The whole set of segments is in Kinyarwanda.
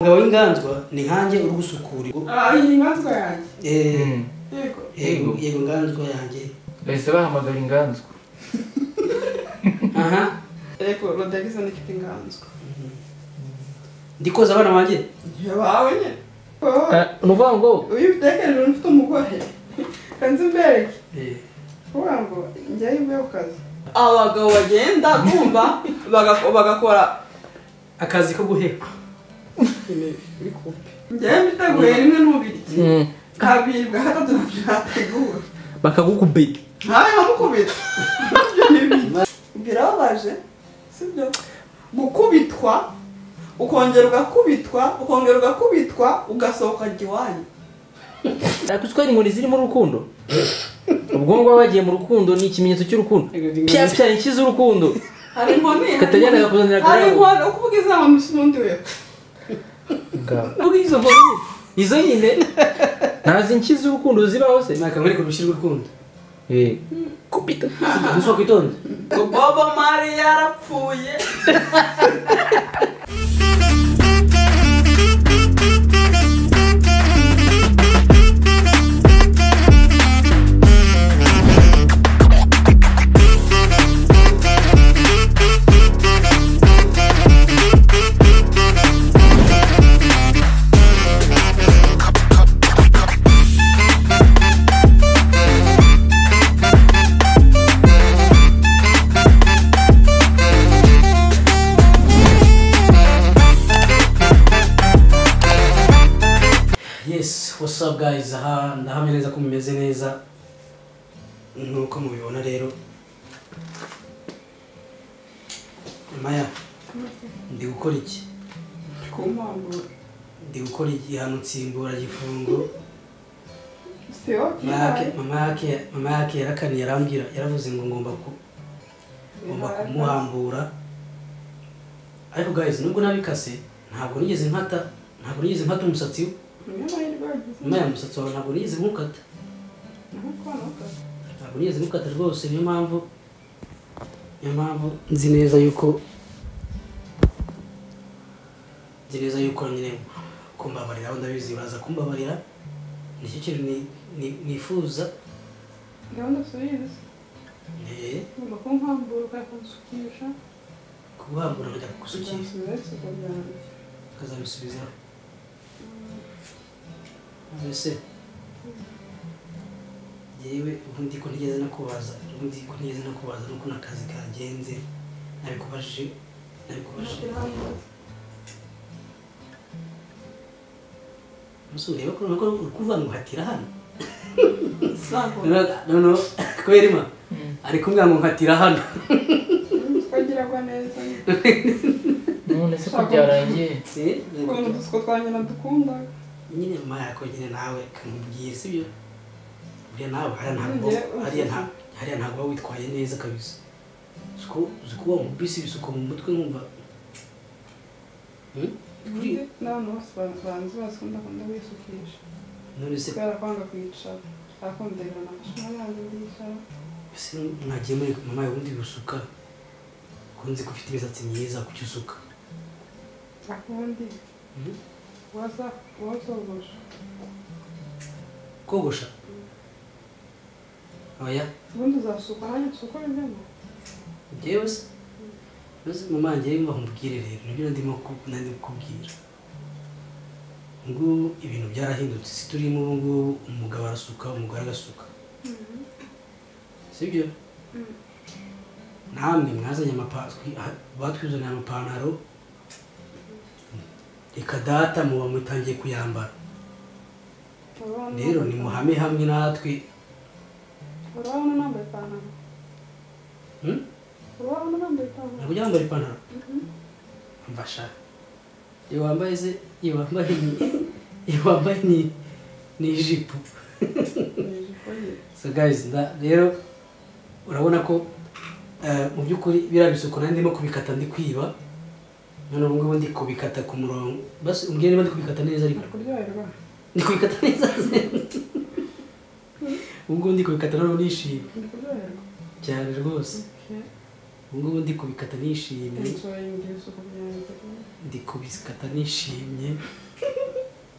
Ngabo inganzwa ni nkanjye uri gusukura. Iyi inganzwa yanjye. Yego inganzwa yanjye. Bahise bahamagara inganzwa. Aha. Eko Rodagisa nikita inganzwa. Ndikoza abana banjye. Yabawe nye. Nuvuga ngo uyu utekereje ufite umugore. Kanzi mbere. Ngo njye yivuye ku kazi. Abagabo bagenda bumva bagakora akazi ko guheka. Njye mbiteguye rimwe n'ubiri. Kabiri gatatu nategura. bakagukubita. Hayi hamukubita. Birababaje. Sibyo? Gukubitwa ukongera ugakubitwa ugasohoka giwanyu. Nakutwara inkoni ziri mu rukundo. Ubwongo bagiye mu rukundo ni ikimenyetso cy'urukundo. Pya inkiza urukundo. Hari inkoni. Katajyana gakuzanira karabo. Hari inkoni ukuvuga izaba musundi we. Ugize ngo izo nyine nazi inkiza urukundo zibaho se Nakabari ku rushyi rw'urukundo. Kupita. Nso kwitonda. Bobo Maria yarapfuye. What's up guys? Aha ndahamye neza ko mumeze neza nuko mubibona rero. Maya ndi gukora iki? Kumambura. Ndi gukora iki hano tsimbura gifungo. Sio Mama yake yarakani yarambira yaravuze ngo ngomba kumuhambura. Ariko guys nubwo nabikase ntabwo nigeze nkata umusatsi we. Maya musatsi wawe ntabwo nigeze nkukata. Ntabwo nigeze nkukata rwose, niyo mpamvu nzi neza yuko nyine kumbabarira aho ndabizi uraza kumbabarira. Nicyo kintu nifuza. Ndabona suyizi. Ngomba kumpambura ukansukisha. Kuguhambura nkajya kugusukisha. Kazabisubizaho. Mbese yewe ubundi ko ntigeze nakubaza nuko nakazi kagenze nabikubajije musure ko kuvuga ngo hatira hano no kwerima ari kumwe ngo hatira hano twagira kwa neza none se kubyarangiye ko dusko twanyana dukunda nyine Maya ko nyine nawe kamubwiye sibyo buriya nawe hariya ntabwo witwaye neza kabisa zuko mu bisi bisuko mu mutwe nkumva banzi baskunda wisukisha none se kwanga kwicara akondera n'amashama yanjye ndicara ese mwagiye muri mama yundi gusuka kunzi ko ufite imisatsi myiza kucyusuka akundi waza kogosha oya ubundi uzasuka nanjye nsuka ibintu jewe se mama ngiye mbambwire rero nibyo ndimo kukubwira ngo ibintu byarahindutse si turimo ngo umugabo arasuka umugore agasuka sibyo namwe mwazanye batwizaniye amapantaro ikadata muba mutangiye kuyambara rero ni muhame hamwe natwe. Urabona nambaye ipantaro. Urabona nambaye ipantaro. Ntabwo yambaye ipantaro. Mbasha. Iwambaye ni jipo. So guys rero urabona ko mu byukuri birabisuko nandi ndimo kubikata ndi kwiba. None ubwo ndi kubikata ku murongo. Basi umbwiye niba ndi kubikata neza ariko. Ndi kubikata neza. Ubwo ndi kubikata none nishimye. Cyane rwose. Ubwo ndi kubikata nishimye. ndi kubikata nishimye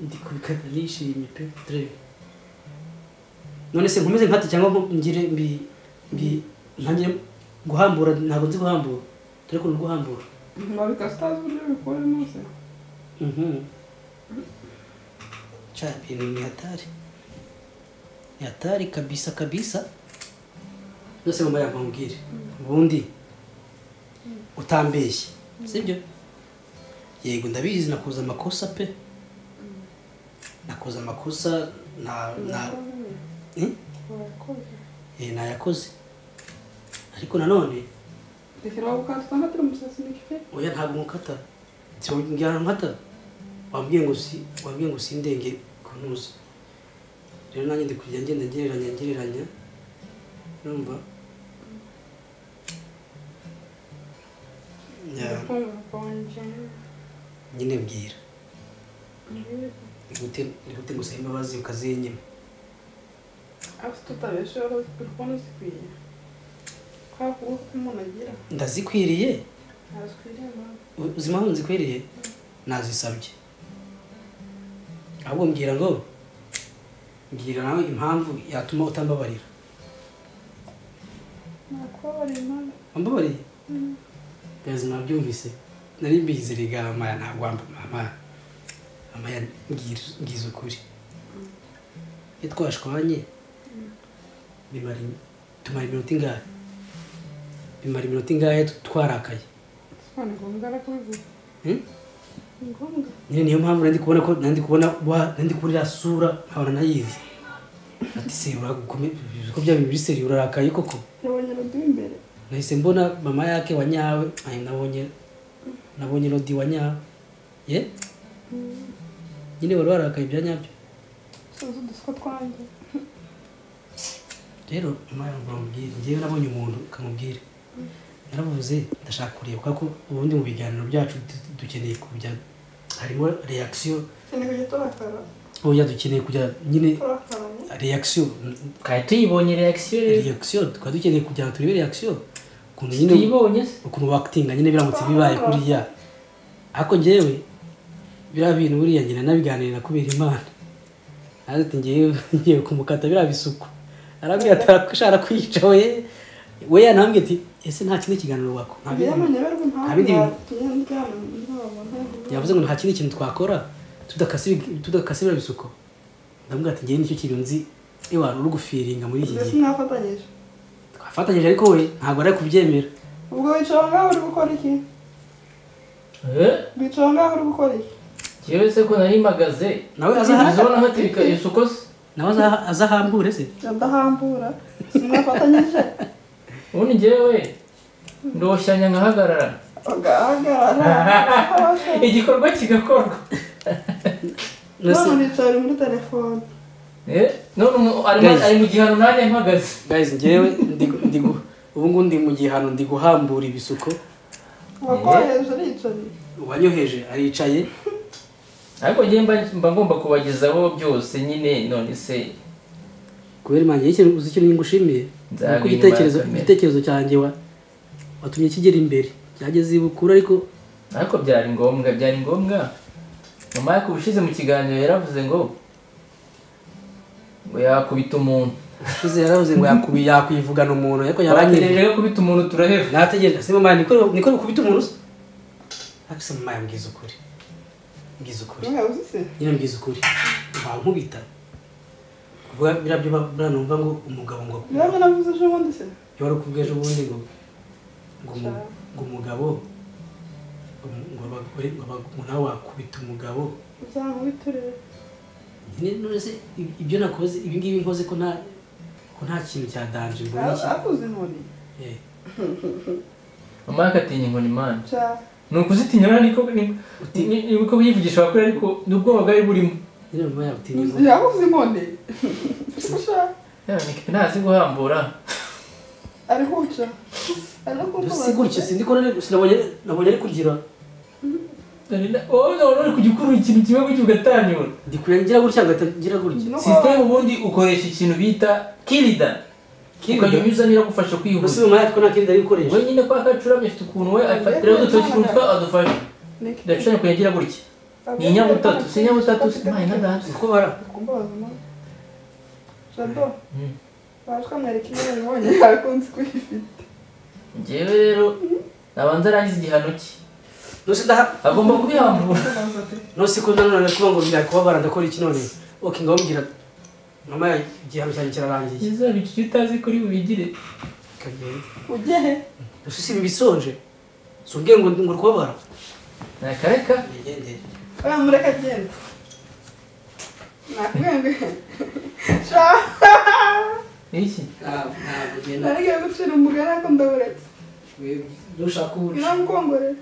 ndi kubikata nishimye pe turebe none se nkomeze nkate cyangwa ngire ntangire guhambura ntabwo nzi guhambura turi kuntu guhambura babika stazi uburyo bikora nose cha ibintu ni hatari kabisa nose mama yambwire ubundi utambeshye sibyo yego ndabizi nakoze amakosa pe nakoze amakosa nayakoze ariko nanone rekeraho gukata utangatira umusatsi n'ikipe oya ntabwo nkata ngira nkata wambwiye ngo sindenge kunuza rero nanjye ndi kujya ngenda ngereranya urumva nyine mbwira nigute ngusaba imbabazi ukazinyima afite utabeshe wari telefone zikwiye kwa kuko umuntu agira ndazikwiriye arazikwiriye uzima aho nzikwiriye nazisabye ahubwo mbwira nawe impamvu yatuma utambabarira wambabariye gazi nabyumvise nari mbizi rega mama ntabwo mama ngize ukuri iyo twashwanye tumara iminota ingahe twarakaye nyine niyo mpamvu nandi kubona sura nkabona nayizi ati se uragukomeye ko bya bintu biseri urarakaye koko yabonye rodi imbere nahise mbona mama yake wanyawe nabonye rodi wanyawe ye nyine wari warakaye ibya nyabyo sozo dusko twanjye rero mama yambwira ngewe nabonye umuntu kamubwire naravuze ndashaka kureba ko ubundi mu biganiro byacu dukeneye kujya harimo reaction oya dukeneye kujya nyine reaction kandi tuyibonye reaction tukaba dukeneye kujya turebe reaction ukuntu nyine tuyibonye ukuntu acting nyine biramutse bibaye kuriya ariko ngewe bira bintu buriya nyina nabiganirira kubera Imana ati ngiye kumukata bira bisuku arabwiye atashara kwica we yanambwiye ati ese nta kindi kiganiro wako ntabindi yavuze ngo nta kindi kintu twakora tudakasibira bisuko ndamubwira ati ngiye nicyo kintu nzi wari uri gufiringa muri iki gihe twafatanyije ariko we ntabwo ari kubyemera ubwo wicaye ngaho uri gukora iki wicaye ngaho uri gukora iki yewe se ko nari mpagaze nawe azahambura hatirika isuko se nawe azahambure se ndahambura simwafatanyije ubundi njyewe ndoshanya nkahagarara igikorwa kigakorwa none nicaye muri telefone none ari mu gihano nanjye mpagaze guys njyewe ubu ngubu ndi mu gihano ndi guhambura ibisuko wakoheje aricaye uwanyoheje aricaye ariko njye mba ngomba kubagezaho byose nyine none se kubera imana uzi ikintu ngushimiye igitekerezo cyanjye watumye kigera imbere cyageze ibukuru ariko byari ngombwa mama yakubishize mu kiganiro yaravuze ngo yakubita umuntu ushize yaravuze ngo yakwivugana umuntu ariko yaranyereje kubita umuntu turahera nategereje se mama niko kubita umuntu se ariko se mama yambwiza ukuri nyine mbwiza ukuri nkubita kuvuga birabyo baranumva ngo umugabo ngo birabyo navuze ejo bundi se yari kuvuga ejo bundi ngo umugabo ngo nawe wakubita umugabo uzankwiturire nyine none se ibyo nakoze ibi ngibi nkoze ko nta kintu cya danje mbona iki akuze inkoni mama yakatinya inkoni imana ni ukuzitinya niko wivugisha wakora ariko n'ubwoba bwari burimo nyine mama yakutinya inkoni yakuze inkoni ntazi guhambura ari kuca si gutya nabonye ari kugira uri kujya ukurura ikintu kimwe gutya ugatanyura ndi kugira gutya ngatangira gutya sisiteme ubundi ukoresha ikintu bita kirida ukajya unyuzamo iragufasha kwihuta gusa uyu mwanya nta kirida ari gukoresha we nyine kwa kacuramye afite ukuntu we afatiraho udutoki ku mutwe adufasha ndashobora kuyagira gutya ni inyabutatu si inyabutatu si nta inadasi uko bara kumbazamo jado bashka mwereka iyo nibonye yakunze kuyifite njyewe rero nabanza arangiza igihano cye nose agomba kubihambura nose ko nanone kuba ngo byakubabara ndakora iki none okay ngababwira mama igihano cyanjye kirarangiye izaba icyo utazi kuri bubigire kagenda ujye he nose si bibisonje sumbwiye ngo kubabara nakareka nigendere oya mureka agenda nakubwiye iki ntabwo genda narigiye gucira umugani ariko ndaburetse nushaka uburyo namukongorera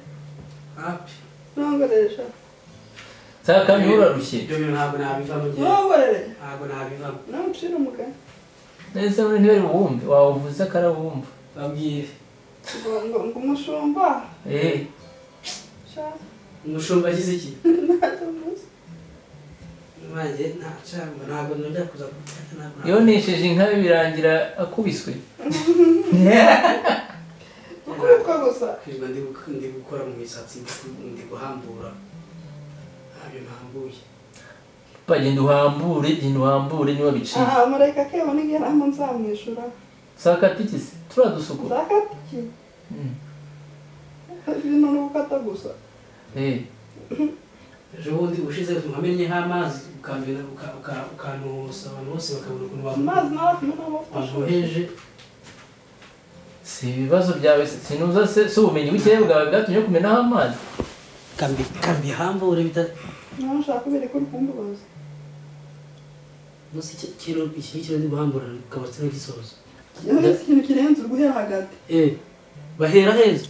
hapi nongoresha saka kandi urarushye ibyo bintu ntabwo nabivamo njye nongorere ntabwo nabivamo namucira umugani neza muri ntibari wumve wawuvuze akarawumva babwire ngo umushumba umushumba agize iki ntacyo muzi nanjye ntabwo nongera kuza yonesheje inka birangira akubiswe ukubitwa gusa kwirirwa ndi gukora mu misatsi ndi guhambura ntabyo ntambuye bagenda uhambure niba biciye mureka keba n'igihe ntabwo nzamwishyura sakatiki se turadusuku zakatiki ibintu ni ugukata gusa ejo bundi ushize wamenyeho amazi ukantusa abantu bose bakabona ukuntu amazi n'abafite bamuheje si ibibazo byawe sinuza se si ubumenyi bukeya bwawe bwatumye kumenaho amazi kambihambure nawe ushaka kubera ko uri kumbubaza munsi iki ndi guhambura ukaba utari gisoza ikintu kirenze uri guhera hagati bahera heza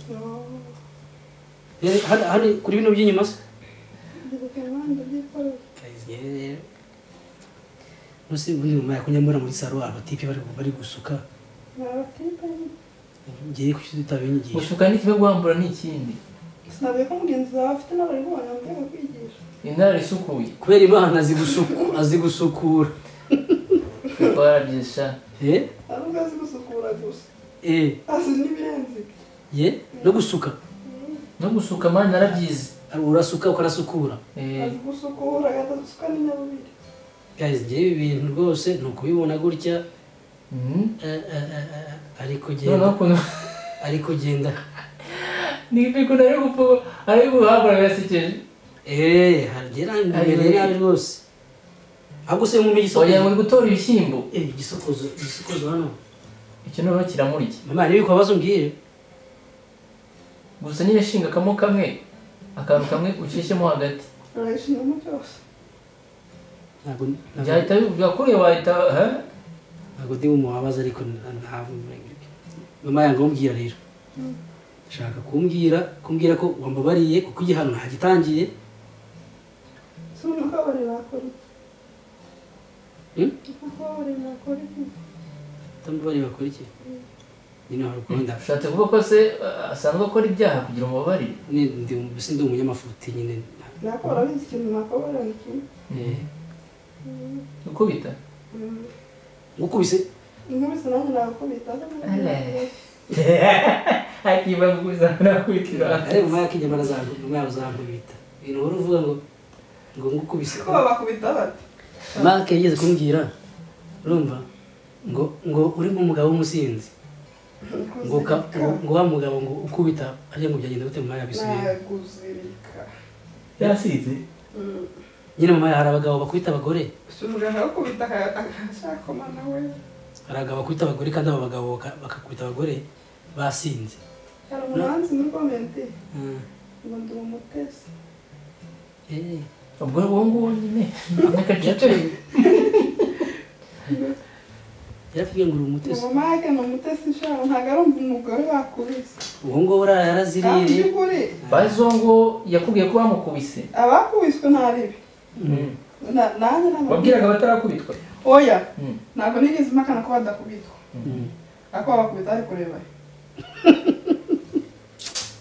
hari kuri bino by'inyuma se munsi ubundi mama yakunyambura muri saro abatipe bari gusuka ngiye kuki tutabinyigishije gusuka ni kimwe guhambura ni ikindi sinabuye ko mugenzi wawe afite n'abaribonye amubwira kwigisha intara isukuye kubera imana azi gusukura twarabyisha arubwo azi gusukura gusa azi n'ibirenze no gusuka mani narabyize urasuka ukanasukura azi gusukura agasuka n'inyabubiri guys ngewe ibi bintu rwose ni ukubibona gutya ariko genda nibiko nari gupfa ari guhambura byasekeje hagera imbere nabi rwose ahubwo se mu gisokozo oya muri gutora ibishyimbo igisokozo hano icyo noneho kiramurike mama niba ikubabaza umbwire gusa nyine shinga kamo kamwe akantu kamwe ucishyemo hagati urayishingamo cyose byahita bigakuriye wahita ntabwo ndi bumubabaza ariko ntabwo mama yanga umbwira rero shaka kumbwira ko wambabariye kuko igihano ntagitangiye si umukabarira akora iki umukabarira akora iki utambabariye bakora iki nyine hari ukunda ushatse kuvuga ko se asanzwe akora ibyaha kugira ngo babarire ndi umunyamafuti nyine nakora bizi ikintu nakabarira ni kimwe gukubita ngukubise inkubise nanjye nakubita akiva gukubisa nakubitira ariko mama yakinyama uzankubita ibintu uhora uvuga ngo ngukubise ko babakubita bate mama yigeze kumbwira urumva ngo uri nk'umugabo w'umusinzi ngo wa mugabo ngo ukubita ariko ngo byagenda gute mama yabisubiye naguzirika yasize nyine mama hari abagabo bakubita abagore si umuganga wo kubita akashakoma nawe hari abagabo bakubita abagore kandi abo bagabo bakakubita abagore basinze hari umuhanzi muri komenti ngo ndi umutesi ubwo uwo nguwo nyine n'akacece yarakubwiye ngo uri umutesi umumake ni umutesi ishaka ntabwo ari umugore bakubise uwo nguwo yaraziriye bazi uwo ngo yakubwiye ko bamukubise abakubiswe ntaribi nanjye wabwiraga batarakubitwa oya ntabwo nigeze impakana ko badakubitwa ariko babakubita ari kureba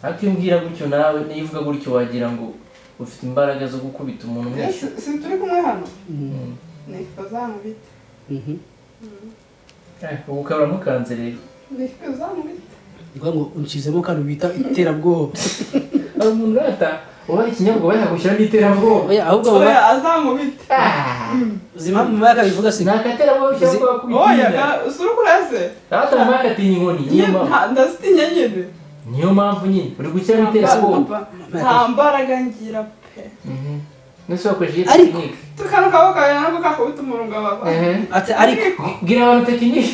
ariko iyo umbwira gutyo nawe niyo uvuga gutyo wagira ngo ufite imbaraga zo gukubita umuntu mwinshi si turi kumwe hano ni bazamubita ubu ukaba mukanze rero ni bazamubita ngo uncizemo kandi bita iterabwoba hari umuntu urata ubaye ikinyabwo bayagushyiramo iterabwoba oya ahubwo oya azamubita uzima mu maka bivuga si nakaterabwoba bishyiramo oya kubitinda usura kurase hata mu maka atinya inkoni niyo mpamvu ndazitinya nyine niyo mpamvu nyine uri gushyiramo iterabwoba nta mbaraga ngira pe nese wakoresheje Ariko- tekinike tukano kabo kawe nako kakubita umurunga wawe ariko bwira abantu tekinike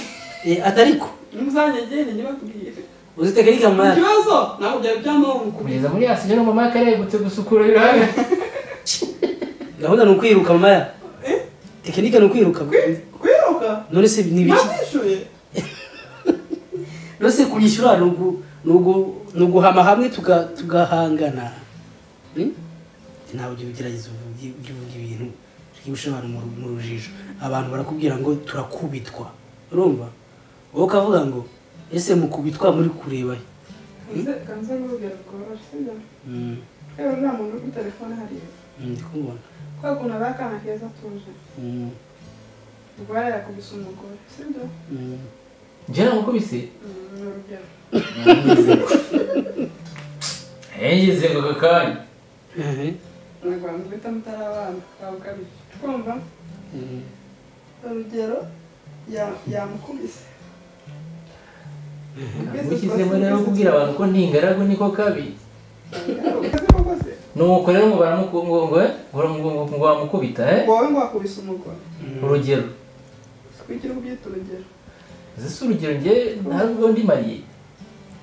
atariko muzanyegere ntibakubwire uzi tekinike mu maka ikibazo ntabwo byari byamahoro kugeza muri hasi rero mama yakarengutse gusukura ibirayi gahunda ni ukwiruka mu maya tekinike ni ukwiruka kwiruka none se ni ibiki nakwishuye none se kunyishyura ni uguhama hamwe tugahangana ntawe ujya ugerageza uvuga ibintu byibusha abantu mu rujijo abantu barakubwira ngo turakubitwa urumva wowe ukavuga ngo ese mukubitwa muri kureba kanze n'urugero rworoshye sibyo rero uriya muntu uri kuri telefone hariya ndi kumubona kwa kuntu ari akana keza atuje ubwo yari yakubise umugore sibyo njye namukubise ni urugero yengeze ngo kakanya mu rwanda uhita mutari abana ukaba ukabije twumva urugero yamukubise ushyizemo rero kubwira abantu ko ntingaragu niko kabi nuko rero ngo ngo bamukubita wowe ngo wakubise umugore urugero twigire kubyita urugero ese urugero njye ntabwo ndi mariye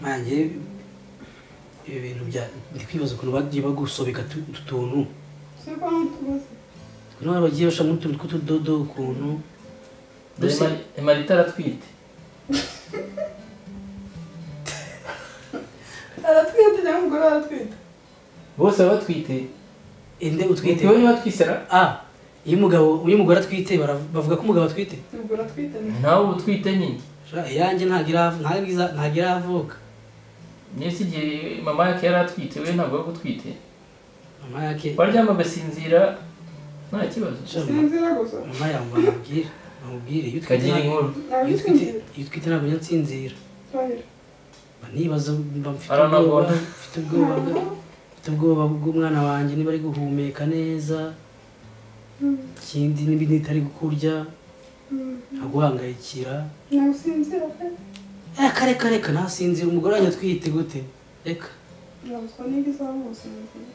nanjye ibi bintu bya ndi kwibaza ukuntu bagiye bagusobeka utuntu si ko n'utubazo noneho bagiye bashamo utuntu tw'utudodo ukuntu marita aratwite aratwite cyangwa umugore aratwite bose baba batwite inde utwite wowe niba twisera iyo umugore atwite bavuga ko umugabo atwite umugore atwite nawe uba utwite nyine iyanjye ntabwo iravuka nese igihe mama yake yari atwite we ntabwo ari gutwite mama yake waryama agasinzira nta kibazo sinzira gusa mama yawe bamubwire iyo kagira inkuru utwite ntabwo njya nsinzira nibaza mfite ubwoba bw'umwana wanjye niba ari guhumeka neza ikindi n'ibindi itari kukurya aguhangayikira nagusinzira pe reka ntasinzira umugore wanjye atwite gute reka nabuswa n'igisaha musinzira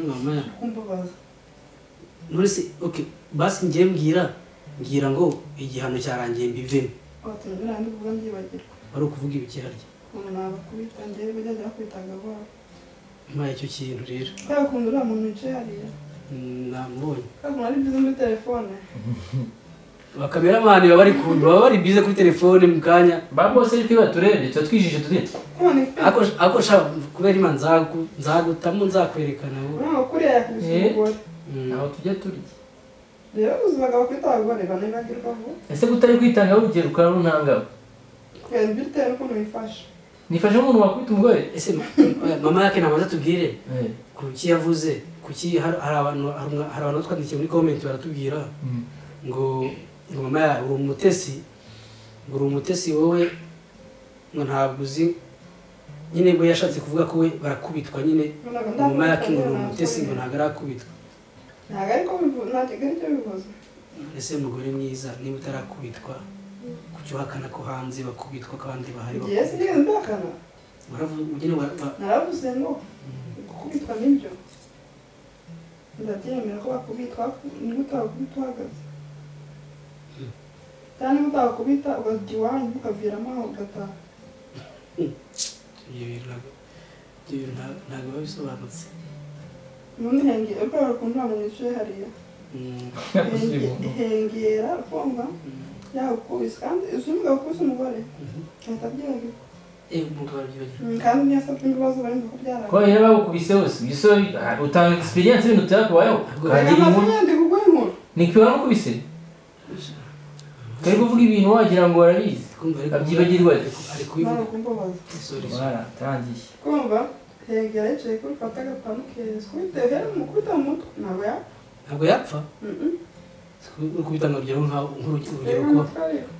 mama kumbabaza none se okay basi njye mbwira ngo igihano cyarangiye mbivemo watumira ndi kuvuga mbyibagirwa wari ukuvuga ibikirarya umuntu nabakubita njyewe bajya bakwitaga vuba mpaye icyo kintu rero kubera ukuntu uriya muntu wicaye hariya namubonye kubera ukuntu ari byiza muri telefone bakameramani baba bari bize kuri telefone mu kanya ba bose ariko iyo baturebye tuba twijije tudite ako shaka kubera imana nzagutamo nzakwerekana urabona kuriya yakubise umugore ntaho tujya turya rero ubuzima bwawe kwita abagore banibagirwa vuba ese kutari kwitanga urugero ukaba runtangaho bitewe n'ukuntu wifashe nifashe nk'umuntu wakubita umugore ese mama yake namaze tubwire kuki yavuze kuki hari abantu batwandikiye muri comment baratubwira ngo mama ya uri umutesi wowe ngo ntabwo uzi nyine ngo yashatse kuvuga ko we barakubitwa nyine mama yake ngo ni umutesi ngo ntabwo arakubitwa ntabwo ariko ntabwo aricyo bivuze ese mugore mwiza niba utarakubitwa kuki uhakana ko hanze bakubitwa kandi bahari ngiye sinigeze mbihakana naravuze ngo gukubitwa nibyo ndabyemera ko bakubitwa niba utabakubita uhagaze cyangwa niba utabakubita ukajya iwanyu ukaviramo aho ugataha ibyo bintu ntabwo biba bisobanutse ubundi hengera urwego rukuntu nta muntu wicaye hariya hengera kumva yagukubise kandi uzi umugabo ukubise umugore ahita abyibagirwa umugabo arabyibagirwa kandi niyo asabye imbabazi barimo ko byaraye ko rero bagukubise bose ibyo utanga experience ibintu byakubayeho ukagira inkuru ndi kuguha inkuru niko baramukubise kari kuvuga ibintu wagira ngo warabizi abyibagirwa ari kubivuga waratangiye kumva hengera yicaye kuri fata agapanu keza kubita mu mutwe ntabwo yapfa ukubita nk'urugero nk'urugero ko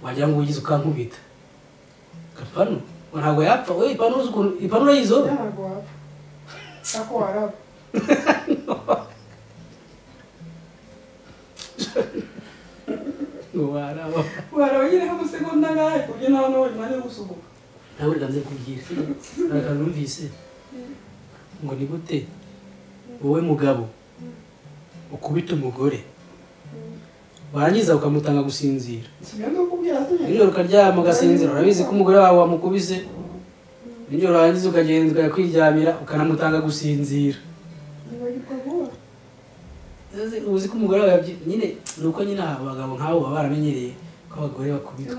wagira ngo ugize ukankubita gapanu ntabwo yapfa we ipanu urayizo ntabwo wapfa ako waraba waraba nyine nk'amasegonda ngahe ku buryo nawe nawe umwanya wo gusohoka nawe reka nze kubwira akantu numvise ngo ni gute wowe mugabo ukubita umugore warangiza ukamutanga gusinzira nijoro ukaryama ugasinzira urabizi ko umugore wawe wamukubise nijoro warangiza ukagenda ukajya kwiryamira ukanamutanga gusinzira uzi ko umugore wawe nyine ni uko nyine abagabo nk'abo baba baramenyereye ko abagore bakubitwa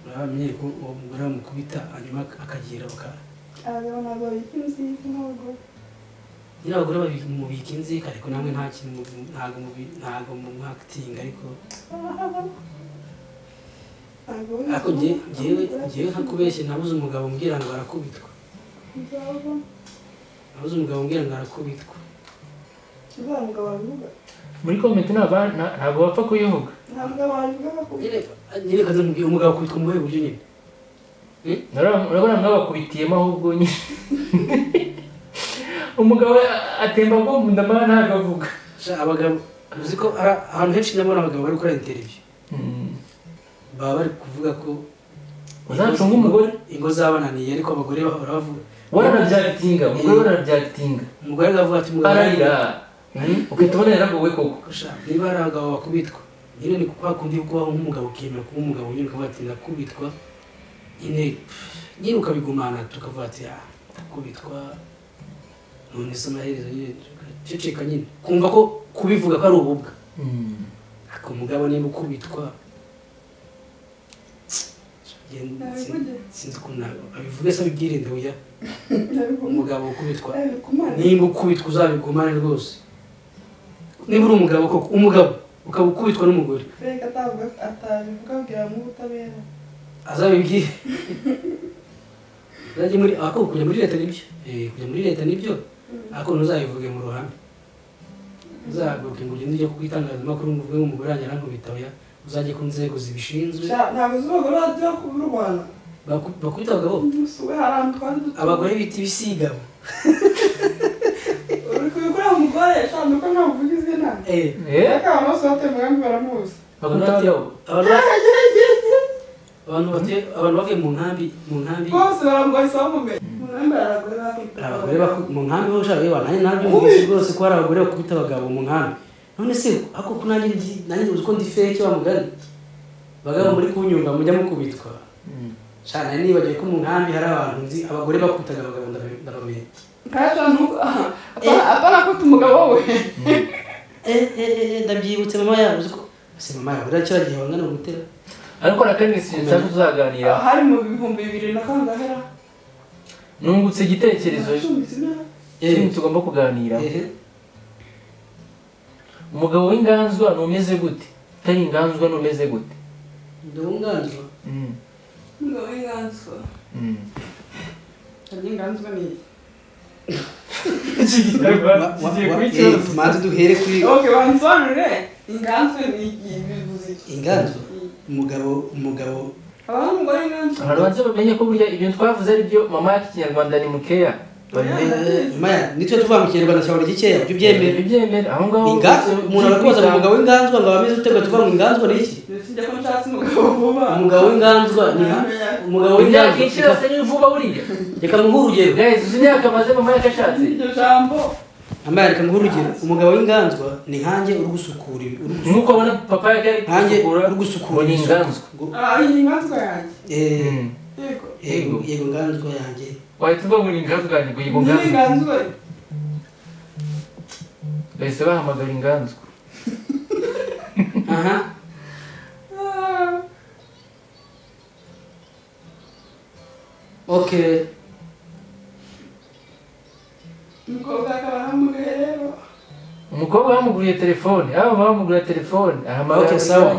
bamenyereye ko uwo mugore bamukubita hanyuma akagira abagabo ntabwo babika inzika nk'abagore nyine abagore mubika inzika ariko namwe nta kintu ntabwo mumwakitinga ariko ngewe ntakubeshye nabuze umugabo umbwira ngo arakubitwa nabuze umugabo umbwira ngo arakubitwa muri komenti ntabwo bapfa kuyivuga nyine kaza mubwira umugabo akubitwa mu buhe buryo nyine urabona mwabakubitiyemo ahubwo nyine umugabo atemba bombo ndamara ntabwo avuga abagabo uzi ko ahantu henshi ndabona abagabo bari gukora interview baba bari kuvuga ko uzacunga umugore ingo zabananiye ariko abagore bahora bavuga warabyagitinga umugore warabyagitinga umugore agavuga ati ararira ukahita ubona yaragowe koko niba ari abagabo bakubitwa nyine ni kwa kundi kubaho nk'umugabo ukemera kuba umugabo nyine ukavuga ati ndakubitwa nyine ukabigumana tukavuga ati ndakubitwa none se amaherezo nyine ceceka nyine kumva ko kubivuga ko ari ububwa ariko umugabo niba ukubitwa sinzi ukuntu abivuge se abibwirinde oya umugabo ukubitwa nimba ukubitwa uzabigumane rwose niba uri umugabo koko umugabo ukaba ukubitwa n'umugore reka atabivuga abwira mu butabera azabibwire uzajye muri kujya muri leta nibyo kujya muri leta nibyo ariko ntuzabivuge mu ruhame uzahaguruke ngo ugende ujye ku itangazamakuru ngo uvuge nk'umugore wanjye arankubita oya uzajye ku nzego zibishinzwe ntabwo uzi abagore bajya kubirwana bakubita abagabo abagore bita ibisigabo uri kubikorera umugore shanda uko ntabwo uvuga izina ariko amaso bateye umugambi baramuzi abantu bavuye mu nkambi bose baramugoyisa bamumenye abagore mu nkambi bo ushaka yewe nanjye nabyumvise rwose ko hari abagore bakubita abagabo mu nkambi none se ako ko nanjye uzi ko ndi feke wa mugari bagabo muri kunyumva mujya mukubitwa cyane nibagiye ko mu nkambi hari abantu nzi abagore bakubitaga abagabo ndabamenye apana kuta umugabo we ndabyibutse mama yawe uzi ko se mama yawe uriya gihe wangana gutera ariko nakandi sinzi tuzaganira hari mu 2000 nungutse igitekerezo tugomba kuganira umugabo w'inganzwa numeze gute utari inganzwa numeze gute ndunganzwa umugabo w'inganzwa inganzwa ni tumaze duhere kuri wansobanurire inganzwa ni bivuze inganzwa umugabo abantu banze bamenye ko burya ibintu twavuze ari byo mama y'ikinyarwanda ni mukeya nitwe tuvuga mu kinyarwanda cyabura gikeya ibyo byemera aho ngaho umuntu arakubaza umugabo w'inganzwa ngo abameze utegura tuvuga ngo inganzwa ni iki umugabo w'inganzwa ni umugabo w'inganzwa cyose ni vuba buriya reka muhe urugero guys uzi imyaka maze mama yakashatse iryo jambo ambaye reka muhe urugero umugabo w'inganzwa ni nkanjye uri gusukura nkuko abona papa yari uri gusukura ni inganzwa iyi inganzwa yanjye yego inganzwa yanjye wahita uva muri inganzwa yanjye ngo yigo inganzwa bahise bahamagara inganzwa aha okay umukobwa bamuguriye telefone aba bamuguriye telefone ahamagara okay sawa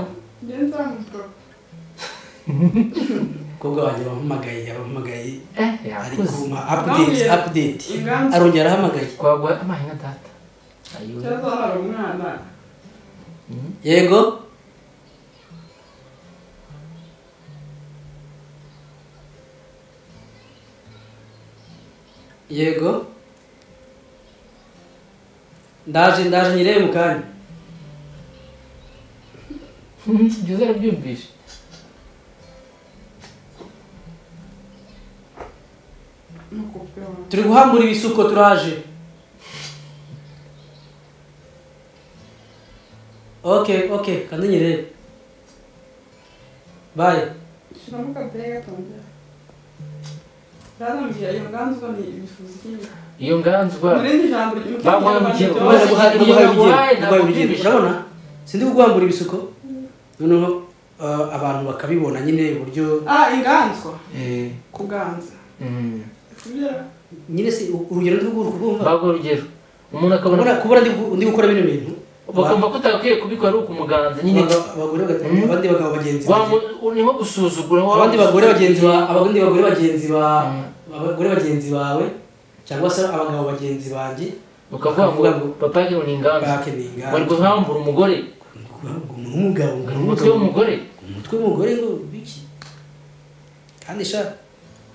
umukobwa wanjye yabahamagaye ari yakuze kuma update arongera ahamagaye kwagwa amahinga data yego yego ndaje nyirebe mu kanya. Byiza arabyumvishe. Turi guhambura ibisuko turaje. Okay, kandi nyirebe. Bye. Shiramuka brega tonda. Radambira iyo nganzwa ni ibifuza ikindi. Iyo nganzwa. Murindi jambo urabona sindi kuguhambura ibisuko noneho abantu bakabibona nyine uburyo inganzwa kuganza nyine si urugero rw'urwumva bago urugero umuntu akabona kubona ndi gukora bino bintu bakumva ko utakwiye kubikora ari ukumuganza nyine abagore abandi bagabo bagenzi ni nko gusuzugura abandi bagore bagenzi bawe cyangwa se abagabo bagenzi banjye ukavuga ngo papa yake ni inganza bari guhambura umugore umugabo umutwe w'umugore ngo biki kandi sha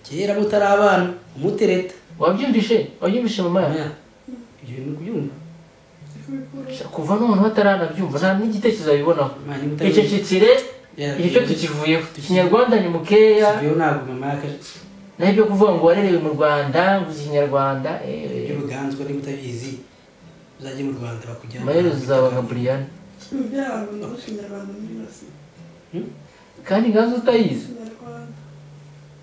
kera mutari abana umutereta wabyumvishe mama ya ibyo bintu kubyumva kuva none bataranabyumva nta n'igitekerezo bibonaho icecekere icyo tukivuyeho ikinyarwanda ni mukeya ntabwo mama yake nabyo kuvuga ngo warerewe mu Rwanda nguzi ikinyarwanda y'ubuganzwa niba utabizi uzajye mu Rwanda bakujyana maherezo uzaba nka Brian kandi inganzwa utayizi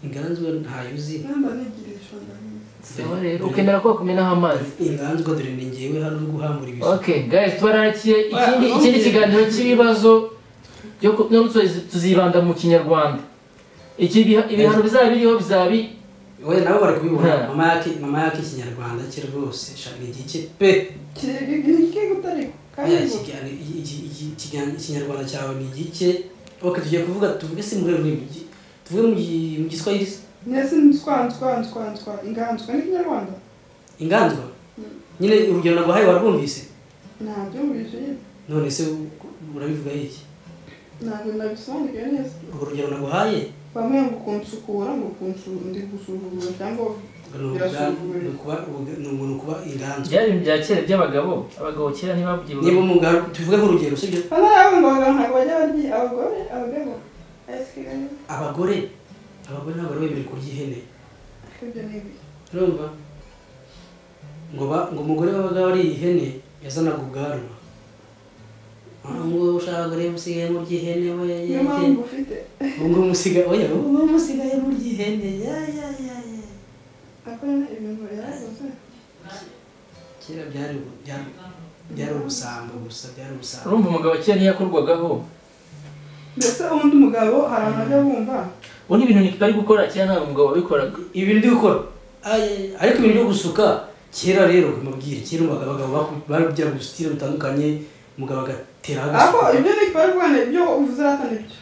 inganzwa ntayuzi sawa rero ukemera ko bakumenaho amazi inganzwa dore ni njyewe hano uri guhambura ibisuko. Okay guys twararakiye ikindi kiganiro cy'ibibazo byo tuzibanda mu kinyarwanda ibihano bizaba biriho bizabi oya nabo bari kubibona mama yake ikinyarwanda cye rwose ni igike pe ikinyarwanda cyawe ni igike tugiye kuvuga tuvuge si muri rurimi tuvuge mu giswahili nese nswa inganzwa ni kinyarwanda inganzwa nyine urugero naguhaye warwumvise ntabyo mbije none se urabivuga iki ntabwo nabisobanukiwe neza urugero naguhaye bamwe ngo kunsukura ngo ndi gusuzugura cyangwa ni kuba inganzwa byari bya kera by'abagabo kera ntibavugiye niba umugabo tuvuge nk'urugero sibyo hano yawe ngo ntabwo bajya barya abagore ntabwo bari bemerewe kurya ihene ibyo ni ibi urumva ngo umugore wabaga wariye ihene yazanaga ubwanwa ngo ushaka kureba usigaye murya ihene we niyo mpamvu ufite ngo musigaye murya ihene akora ibintu yarakoze kera byari ubusambo gusa urumva umugabo kera ntiyakorwagaho mbese undi mugabo hari amajya bumva ubu ni ibintu bari gukora kera nta umugabo wabikoraga ibintu ndi gukora ariko ibintu byo gusuka kera rero mubwire kera abagabo bari kugira ngo usitire butandukanye umugabo agatera ariko ibyo ni bari Rwanda ibyo uvuze ratane byo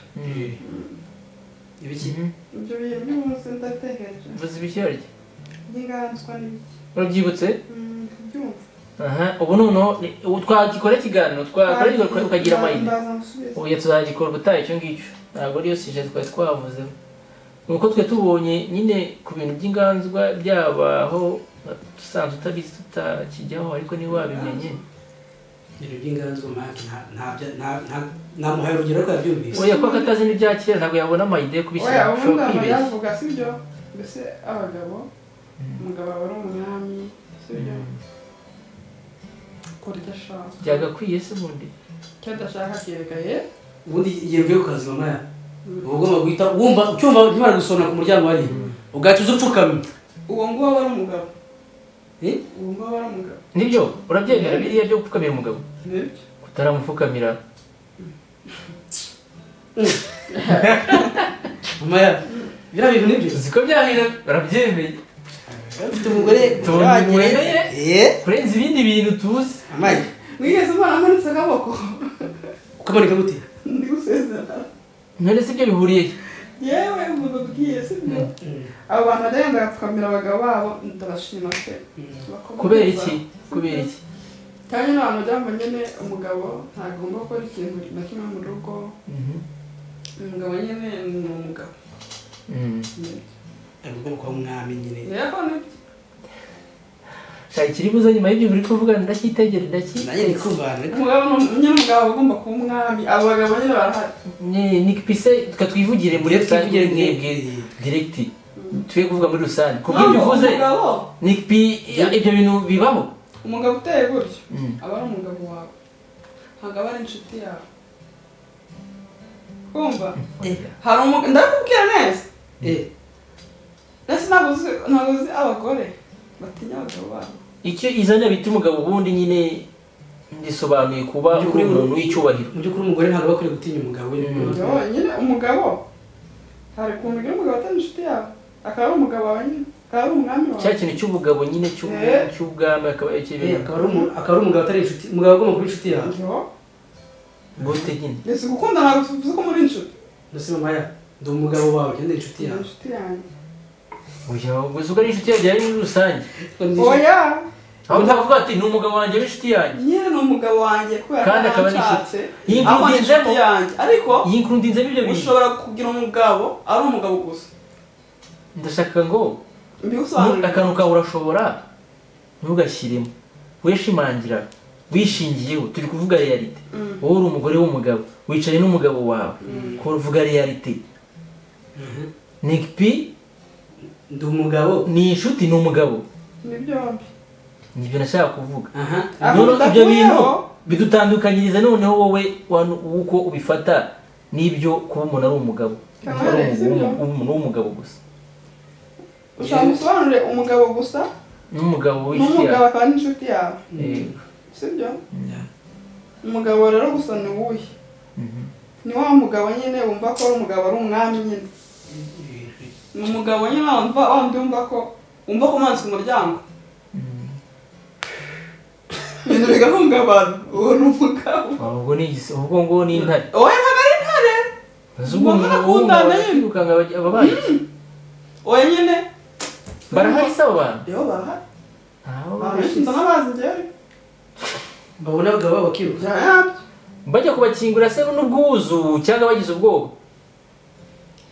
ibiki ibyo bintu by'umunsi ndatekereje uvuze ibishyarye n'inganzwa n'ibiki urabyibutse byumva ubu noneho twagikora ikiganiro ukagira amayine ubu tuzagikora ubutaha icyo ngicyo ntabwo ariyo sije twari twavuzeho nuko twe tubonye nyine ku bintu by'inganzwa byabaho dusanzwe utabizi tutakijyaho ariko niba wabimenye ibintu by'inganzwa maki ntamuhaye urugero ko yabyumvise oya ko akatazi n'ibya kera ntabwo yabona amayide yo kubishyira ushobora kwibeshya yavuga sibyo mbese abagabo umugabo aba ari umwami sibyo kora icyo ashaka byagakwiye se ubundi icyo adashaka kerekaye ubundi igihe mvuye ku kazi mama ya uba ugomba guhita wumva ucyumva nkimara gusona ku muryango hariya ugahita uza upfukamye uwo nguwo aba ari umugabo uwo nguwo aba ari umugabo nibyo urabyemera biriya byo gupfukamira umugabo nibyo kutaramupfukamira mama ya biriya bintu nibyo uziko byahira barabyemeye ufite umugore kurenza ibindi bintu tuzi amaye mwigeze umwana amanitse akaboko ukamanika gute ndi gusezera none si ibyo bihuriye yewe umuntu ubwiye sibyo abo bantu bagenda bagapfukamira abagabo babo ndabashima pe kubera iki kandi n'abantu bajya nyine umugabo ntagomba gukora ikintu na kimwe mu rugo umugabo nyine ni umugabo agomba kuba umwami nyine shaka ikiribuza nyuma y'ibyo biri kuvuga ndakitegera nanjye ndi kumvana umugabo agomba kuba umwami abo bagabo nyine barahari ni pise tukatwivugire muri rusange mwebwe direct twe kuvuga muri rusange kuko ibyo uvuze ni ibyo bintu bibaho umugabo uteye gutyo aba ari umugabo wawe ntabwo aba ari inshuti yawe kumva hari ndakubwira neza ndetse ntabwo uzi abagore batinya abagabo babo icyo izana bita umugabo ubundi nyine ndisobanuye kuba uri umuntu w'icyubahiro mu by'ukuri umugore ntabwo aba akwiriye gutinya umugabo we nyine umugabo hari ukuntu ugira umugabo atari inshuti yawe akaba ari umugabo wawe nyine akaba ari umwami wawe cya kintu cy'ubugabo nyine cy'ubwami akaba ari umugabo atari inshuti umugabo agomba kuba inshuti yawe gute nyine mbese gukunda ntabwo tuvuze ko muri inshuti ndetse mama ya ndi umugabo wawe kandi inshuti yawe inshuti yanjye oya gusa uko ari inshuti yawe byari muri rusange oya aho ntavuga ati ni umugabo wanjye w'inshuti yanjye nyine ni umugabo wanjye kubera kandi akaba ari inshuti yanjye ariko yinkurundinzemo ibyo bintu ushobora kugira umugabo ari umugabo gusa ndashaka ngo akantu kawe urashobora ntugashyiremo wishimangira wishingiyeho turi kuvuga realite wowe uri umugore w'umugabo wicaye n'umugabo wawe kuvuga realite Nick P ndi umugabo ni inshuti ni umugabo ni byombi nibyo nashaka kuvuga ibyo bintu bidutandukanyiriza noneho wowe uko ubifata n'ibyo kuba umuntu ari umugabo umuntu w'umugabo gusa ushaka gusobanurire umugabo gusa n'umugabo w'inshuti yawe n'umugabo akaba n'inshuti yawe sibyo umugabo rero gusa ni uwuhe ni wa mugabo nyine wumva ko ari umugabo ari umwami nyine ni umugabo nyine wandi wumva ko umanitse umuryango ibintu bigahungabana uwo ni umugabo ubwo ngo ni intare oya ntabwo ari intare umuntu akundana nyine ukanga ababaye oya nyine barahari se abo bantu yo barahari abashinzwe n'abazi njyewe babona abagabo babo bakiruka bajya kubakingura se n'ubwuzu cyangwa bagize ubwoba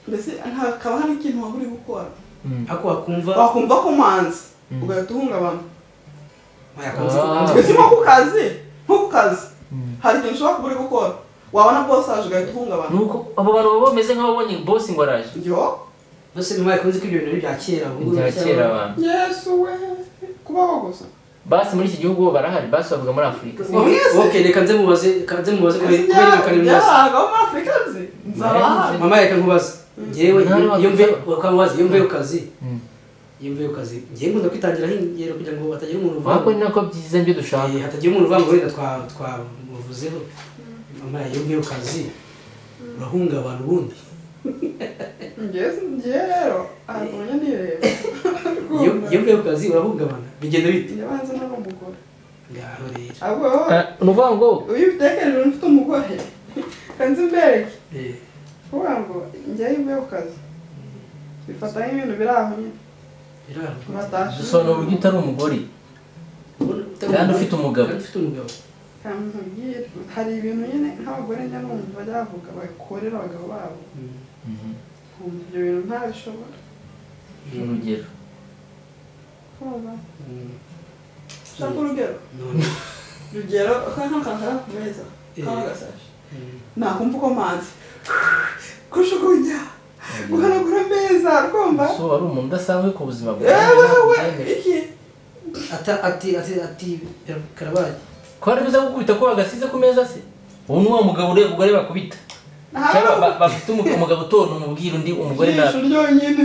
mbese hakaba hari ikintu waba uri gukora ako wakumva ko manzi ugahita uhungabana mbese nko ku kazi hari ikintu ushobora kuba uri gukora wabona boss aje ugahita uhungabana nuko abo bantu baba bameze nk'ababonye boss ngo araje yo bose nyuma yakunze ko ibyo bintu bya kera bya kera abantu yesu we kubaho gusa basi muri iki gihugu barahari basi bavuga muri Afurika okay reka nze mubaze kubera muri Afurika nzi mama reka nkubaze ngewe iyo mve kazi ngewe nkunda kwitangiraho ingero kugira ngo hatagira umuntu uvuga ko ni nako byiza ibyo dushaka hatagira umuntu uvuga ngo wenda twamuvuzeho mama iyo mve kazi urahungabana ubundi ngewe rero ahantu nireba iyo mve kazi urahungabana bigenda bite nyabanza nari umugore ngaho rero ni ukuvuga ngo iyo ubitekereje ufite umugore kanzi mbereke kuvuga ngo njyewe mve ku kazi bifata nk'ibintu biri aho nyine dusobanura uburyo utari umugore kandi ufite umugabo hari ibintu nyine nk'abagore njya numva bajya bavuga bakorera abagabo babo ibyo bintu ntabishobora urugero ushaka urugero nk'akantu ku meza k'agasashi nakumva uko manzi kujugunya guhanagura ameza rwumva so ari umuntu udasanzwe ku buzima bwawe iki ati karabaye ko ari biza gukubita ko bagasize ku meza se ubu ni wa mugabo ureba bakubita cyangwa bafite umugabo utona umubwira undi umugore nabi ijisho ryonyine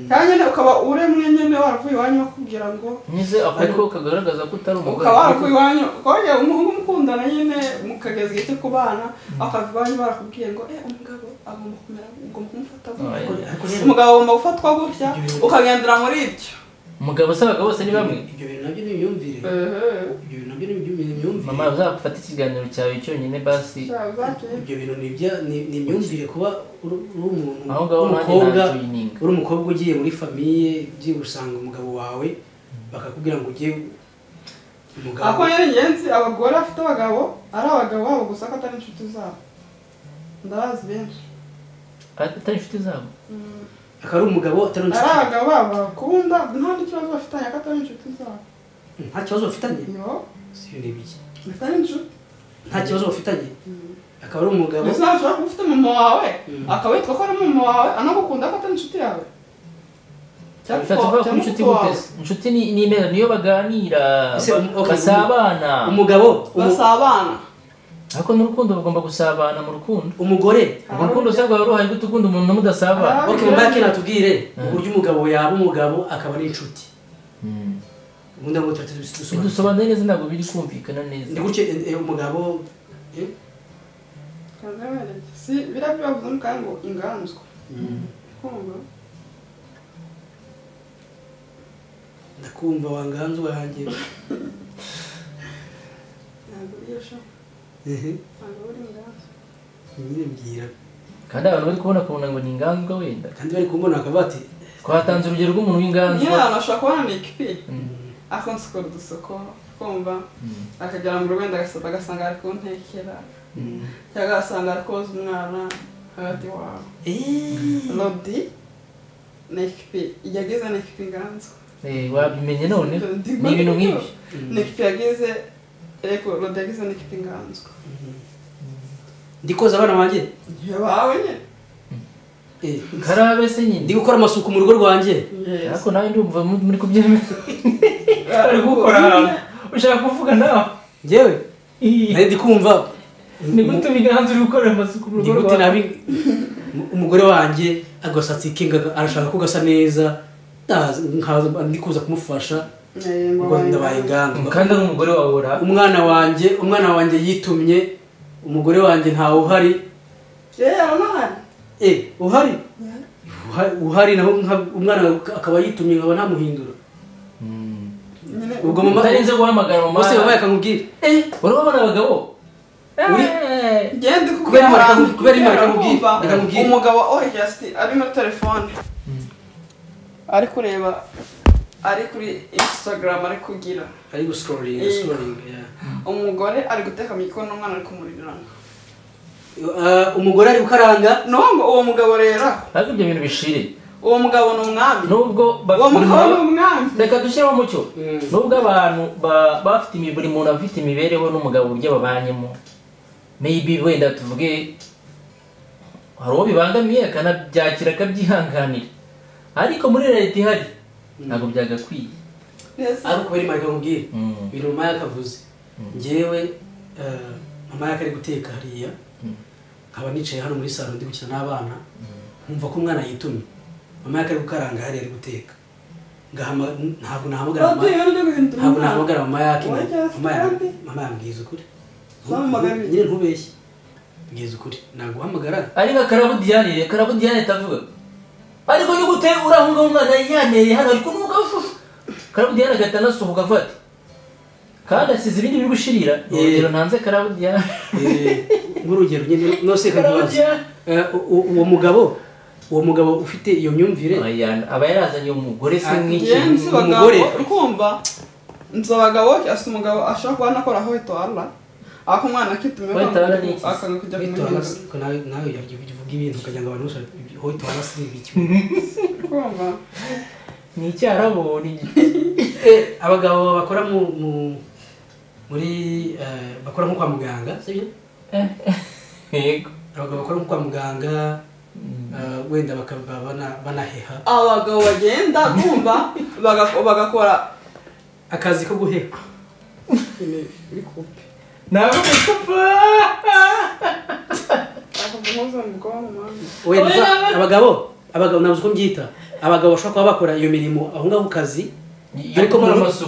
kandi nyine ukaba uremwe nyine waravuye iwanyu bakubwira ngo nyize ako kagaragaza ko utari umugore ukaba waravuye iwanyu ukaba umuhungu mukundana nyine mukageza igihe cyo kubana akava iwanyu barakubwiye ngo umugabo agomba kumera ugomba kumufata gutya umugabo agomba gufatwa gutya ukagendera muri ibyo umugabo se abagabo bose ni bamwe ibyo bintu nabyo ni imyumvire ibyo bintu nabyo ni imyumvire mama uzafata ikiganiro cyawe cyonyine basi ibyo bintu ni imyumvire kuba uri umuntu uri umukobwa ugiye muri famiye ugiye gusanga umugabo wawe bakakubwira ngo ugiye umugabo ako nyine ingenzi abagore bafite abagabo ari abagabo babo gusa ko atari inshuti zabo ndabazi benshi atari inshuti zabo akaba ari umugabo atari inshuti ari abagabo babo bakunda nta n'ikibazo bafitanye ko atari inshuti zabo nta kibazo bafitanye yo si ibintu biki bifitanye inshuti nta kibazo bafitanye akaba ari umugabo ese nashobora kuba ufite mama wawe akaba yitwa ko ari mama wawe anagukunda ko atari inshuti yawe bishatse kuvuga ko inshuti gutese inshuti ni imera niyo baganira Ese, okay, basabana umugabo basabana ariko n'urukundo bagomba gusabana mu rukundo umugore mu rukundo usabwa ruhaye gute ukunda umuntu mudasabana okay mbake natubwire uburyo umugabo yaba umugabo akaba ari inshuti ubundi ngo turatse bidusobanure neza ntabwo biri kumvikana neza ndi gutyo umugabo si birabibavuze mukanya ngo inganzwa kumva ndakumva wanganzwa hanjye ntabwo yesha ntabwo uri inganzwa nyine mbwira kandi abantu bari kubona kubona ngo ni inganzwa wenda kandi bari kumbona akaba ati twatanze urugero rw'umuntu w'inganzwa nyine abantu bashobora kubona ni ikipi akonse ukora udusoko kumva akagera mu rugo wenda agasanga ari kuntekera cyangwa agasanga ari koza umwana hagati wawe Lodi ni ikipi yagize ni ikipi inganzwa wabimenye none ni ibintu nk'ibyo ni ikipi yagize ariko Lodi yagize ni ikipi inganzwa ndikoza abana banjye yabawe nyine karabe se nyine ndi gukora amasuku mu rugo rwanjye ariko nawe ndumva muri kubyemera ari gukora ahantu ushaka kuvuga nawe njyewe nari ndi kumva ni gute biganza uri gukora amasuku mu rugo ndi gute rwawe nabi umugore wanjye agasatsi ke arashaka ko gasa neza ndi kuza kumufasha ngo ndabaye inganzwa kandi ari umugore wawe ura umwana wanjye yitumye umugore wanjye ntawe uhari uhari uhari naho umwana akaba yitumye nkaba ntamuhindura ubwo mama utarinze guhamagara mama bose babaye akamubwira urabona abagabo genda kubera imana akamubwira umugabo just ari muri telefone ari kureba ari kuri Instagram ari kugira ari guscrolling umugore ari guteka mu gikoni umwana ari kumurirana umugore ari gukaranga nongo uwo mugabo rero ariko ibyo bintu bishire uwo mugabo ni umwami nubwo uwo mugabo ni umwami reka dushyiraho umucyo nubwo abantu bafite buri muntu afite imibereho n'umugabo uburyo babanyemo maybe wenda tuvuge hari uwo bibangamiye akanabyakira akabyihanganira ariko muri leta ihari ntabwo byagakwiye ariko kubera imana ikamubwira ibintu mama yakavuze njyewe mama yakari guteka hariya nkaba nicaye hano muri salo ndi gukina n'abana nkumva ko umwana yitumye mama yakari gukaranga hariya ari guteka ntabwo nahamagara mama yake mama yambwiza ukuri nyine ntubeshye mbwiza ukuri naguhamagara ari nka Karabu Diane tavuga ariko ni gute urahunga umwana yaneye hano ariko nuko Karabu Diane agahita anasohoka avuga ati kandi asize ibindi biri gushirira urugero ntanze Karabu Diane nk'urugero nyine nose kabibaza uwo mugabo ufite iyo myumvire aba yarazanye umugore se nk'iki umugore ukumva nzo abagabo asa umugabo ashaka kuba nakora aho itwara ako mwana kitumye akanga kujya kumenya nawe yavuga ibintu ukagira ngo abantu bose aho itwara se ibiki kumva ni icyarabo abagabo bakora muri bakora nko kwa muganga sibyo yego abagabo bakora nko kwa muganga wenda bakaba banaheha abagabo bagenda kumva bagakora akazi ko guheha bikupe nawe bikupa abagabo nabuze uko mbyita abagabo bashobora kuba bakora iyo mirimo aho ngaho ku kazi ariko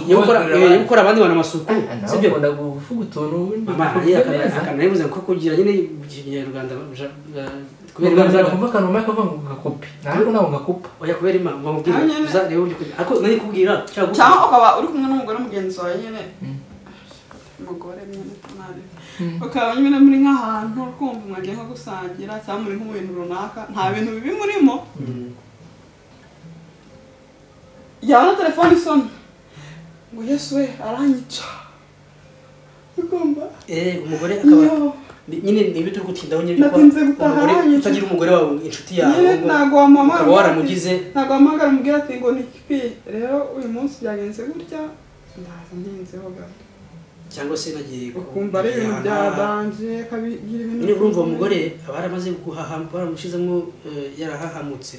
yo gukora abandi bantu amasuku sibyo ukunda gufuga utuntu akanayibuze ko kugira nyine ikinyarwanda kubera kumva akantu umwe akavuga ngo gakupe ntabwo nawe ngakupa oya kubera imana bamubwira uza reba uburyo ariko nari kubwira cyangwa ukaba uri kumwe n'umugore mugenzi wawe nyine umugore nyine nabi ukaba nyine muri nk'ahantu kumva mwagiye nko gusangira cyangwa muri nko mu bintu runaka nta bintu bibi murimo yaba na telefone isona ngo yesu we aranyica ugomba umugore akaba nyine niba turi gutindaho nyine utagira umugore wawe inshuti yawe ukaba waramugize ntabwo wamagara umubwira ati ngo ni ikipi rero uyu munsi byagenze gutya ndaza ndinzeho gato cyangwa se nagiye ukumva ari ibintu byabanje kabigira ibintu niba urumva umugore aba yaramaze guhaha baramushizemo yarahahamutse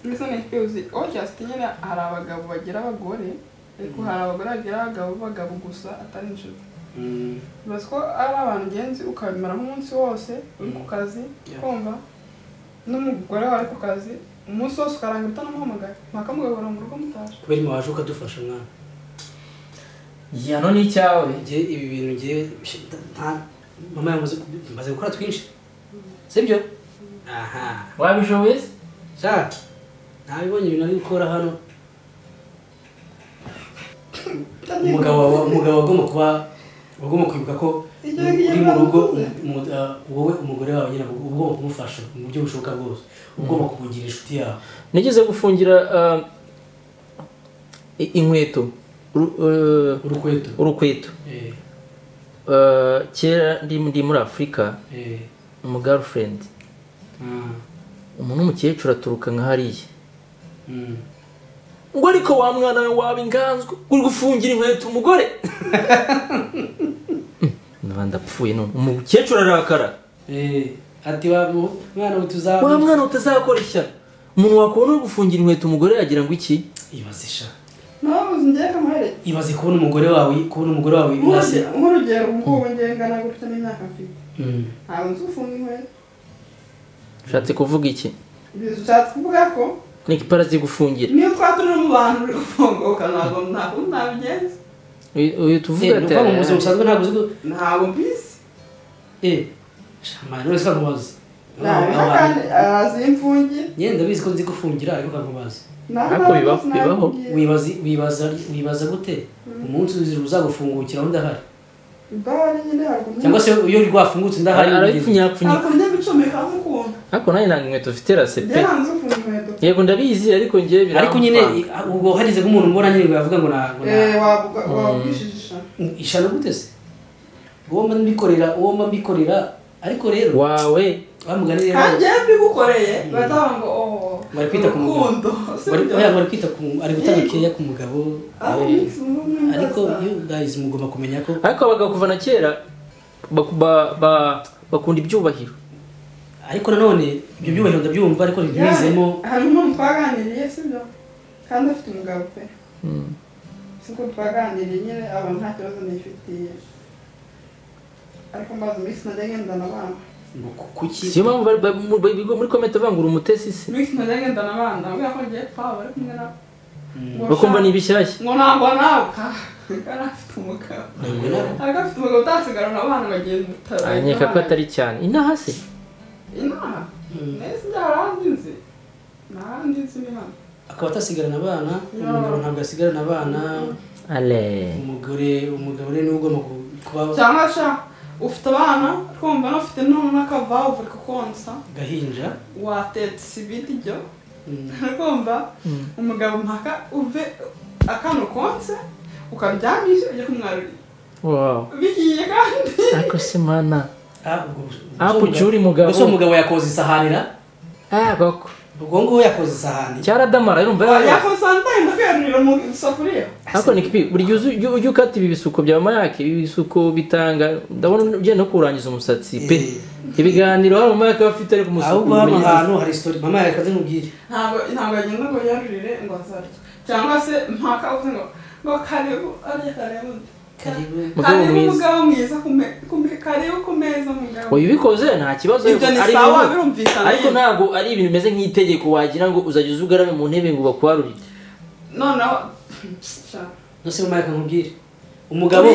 mbese n'ikiuzi just nyine hari abagabo bagira abagore ariko hari abagore bagira abagabo gusa atari inshuti basi ko ari abantu genzi ukabimara nk'umunsi wose uri ku kazi kumva n'umugore wawe ku kazi umunsi wose ukaranga utanamuhamagara ntakamugabura mu rugo mutaje kubera mu waje ukadufasha mwana yano ni icyawe ngiye ibi bintu ngiye mama yamaze gukora twinshi sibyo aha wabishoboye se sha ntabibonye ibintu ari gukora hano umugabo agomba kwibuka ko uri mu rugo wowe umugore wawe nyine ugomba kumufasha mu buryo bushoboka bwose ugomba kumugira inshuti yawe nigeze gufungira inkweto urukweto kera ndi muri Afurika umu girlfriend umuntu w'umukecuru aturuka nka hariya ngo ariko wa mwana we waba inganzwe uri gufungira inkweto umugore ndapfuye none umukecuru arakara ati wa mwana utazakora ishyano umuntu wakubona uri gufungira inkweto umugore yagira ngo iki ibazisha ibaze kubona umugore wawe urase nk'urugero umukobwa ngengana gutya n'imyaka mfite ntabwo nzi ufunga inkweto ushatse kuvuga iki ushatse kuvuga ko niki parazi gufungira niyo twaturi mu bantu uri gufunguka ntabwo nabigenza uyu tuvuga ati mu buzima busanzwe ntabwo mbizi shamani wese kamubaza kandi arazi imfungi yenda bizi ko nzi gufungira ariko kamubaza ariko bibaho wibaza gute umunsi uzagufungukira aho ndahari ndahari nyine hariko cyangwa se iyo uri rwafungutse ndahari arabipfunyapfunya ariko njye bicomeka nk'ukuntu ariko nayo nanga inkweto ufite rase pe nzi ufunga inkweto yego ndabizi ariko njye biramfana ariko nyine ubwo hageze nk'umuntu mbona nyine bavuga ngo wabwishisha ishano gute se uwo mbikorera ariko rero wawe bamugane rero kandi mbigukoreye batavuga ngo bari kwita ku mugabo bari kwita ku ari gutanga keya ku mugabo ariko you guys mugomba kumenya ko ariko abagabo kuva na kera bakunda ibyubahiro ariko nanone ibyo byubahiro ndabyumva ariko ntibizemo hari umuntu twaganiriye sibyo kandi afite umugabo pe siko twaganiriye nyine aba nta kibazo nifitiye ariko mbaza iminsi nagendana abana kuki siyo mpamvu bigo muri komite bangura umutesi se iminsi nagendana abana mbwira ko ngiye pfa bari kumwe na bakumva ni ibishyashya ngo ntabwo nabwa kandi afite umugabo ariko afite umugabo utasigarana abana bagenda utaraye nkeka ko atari cyane inaha se inaha neza njya ahandi nzi n'ahandi nzi ni hano akaba atasigarana abana umugabo ntabwo asigarana abana umugabo rero niwe ugomba kuba cyangwa sha ufite abana twumva n'ufite n'akavavu uri kukonsa gahinja watetse ibiryo twumva umugabo mpaka uve akano konse ukaryamisha ujya kumwarurira bigiye kandi ariko se mana apo juri mugabo gusa umugabo yakoze isahanira koko ubwo ngo yakoze isahani cyaradamara urumva yakoze santaye ndakwerurira mu safuriya ariko nikipi buri ujye ukata ibi bisuko bya mama yake ibi bisuko bitanga ndabona ugiye no kurangiza umusatsi pe ibiganiro hari mama yake bafite ariko umusuko ahubwo hano hantu hari story mama yake kaze nkubwire ntabwo agenda ngo yarurire ngo azarye cyangwa se mpaka uvuze ngo karibu arya karibu mugabo mwiza karibu ku meza mugabo oya ubikoze nta kibazo ariko ntabwo ari ibintu bimeze nk'itegeko wagira ngo uzajya uzugarame mu ntebe ngo bakwarurire noneho nose mama yake nkubwire umugabo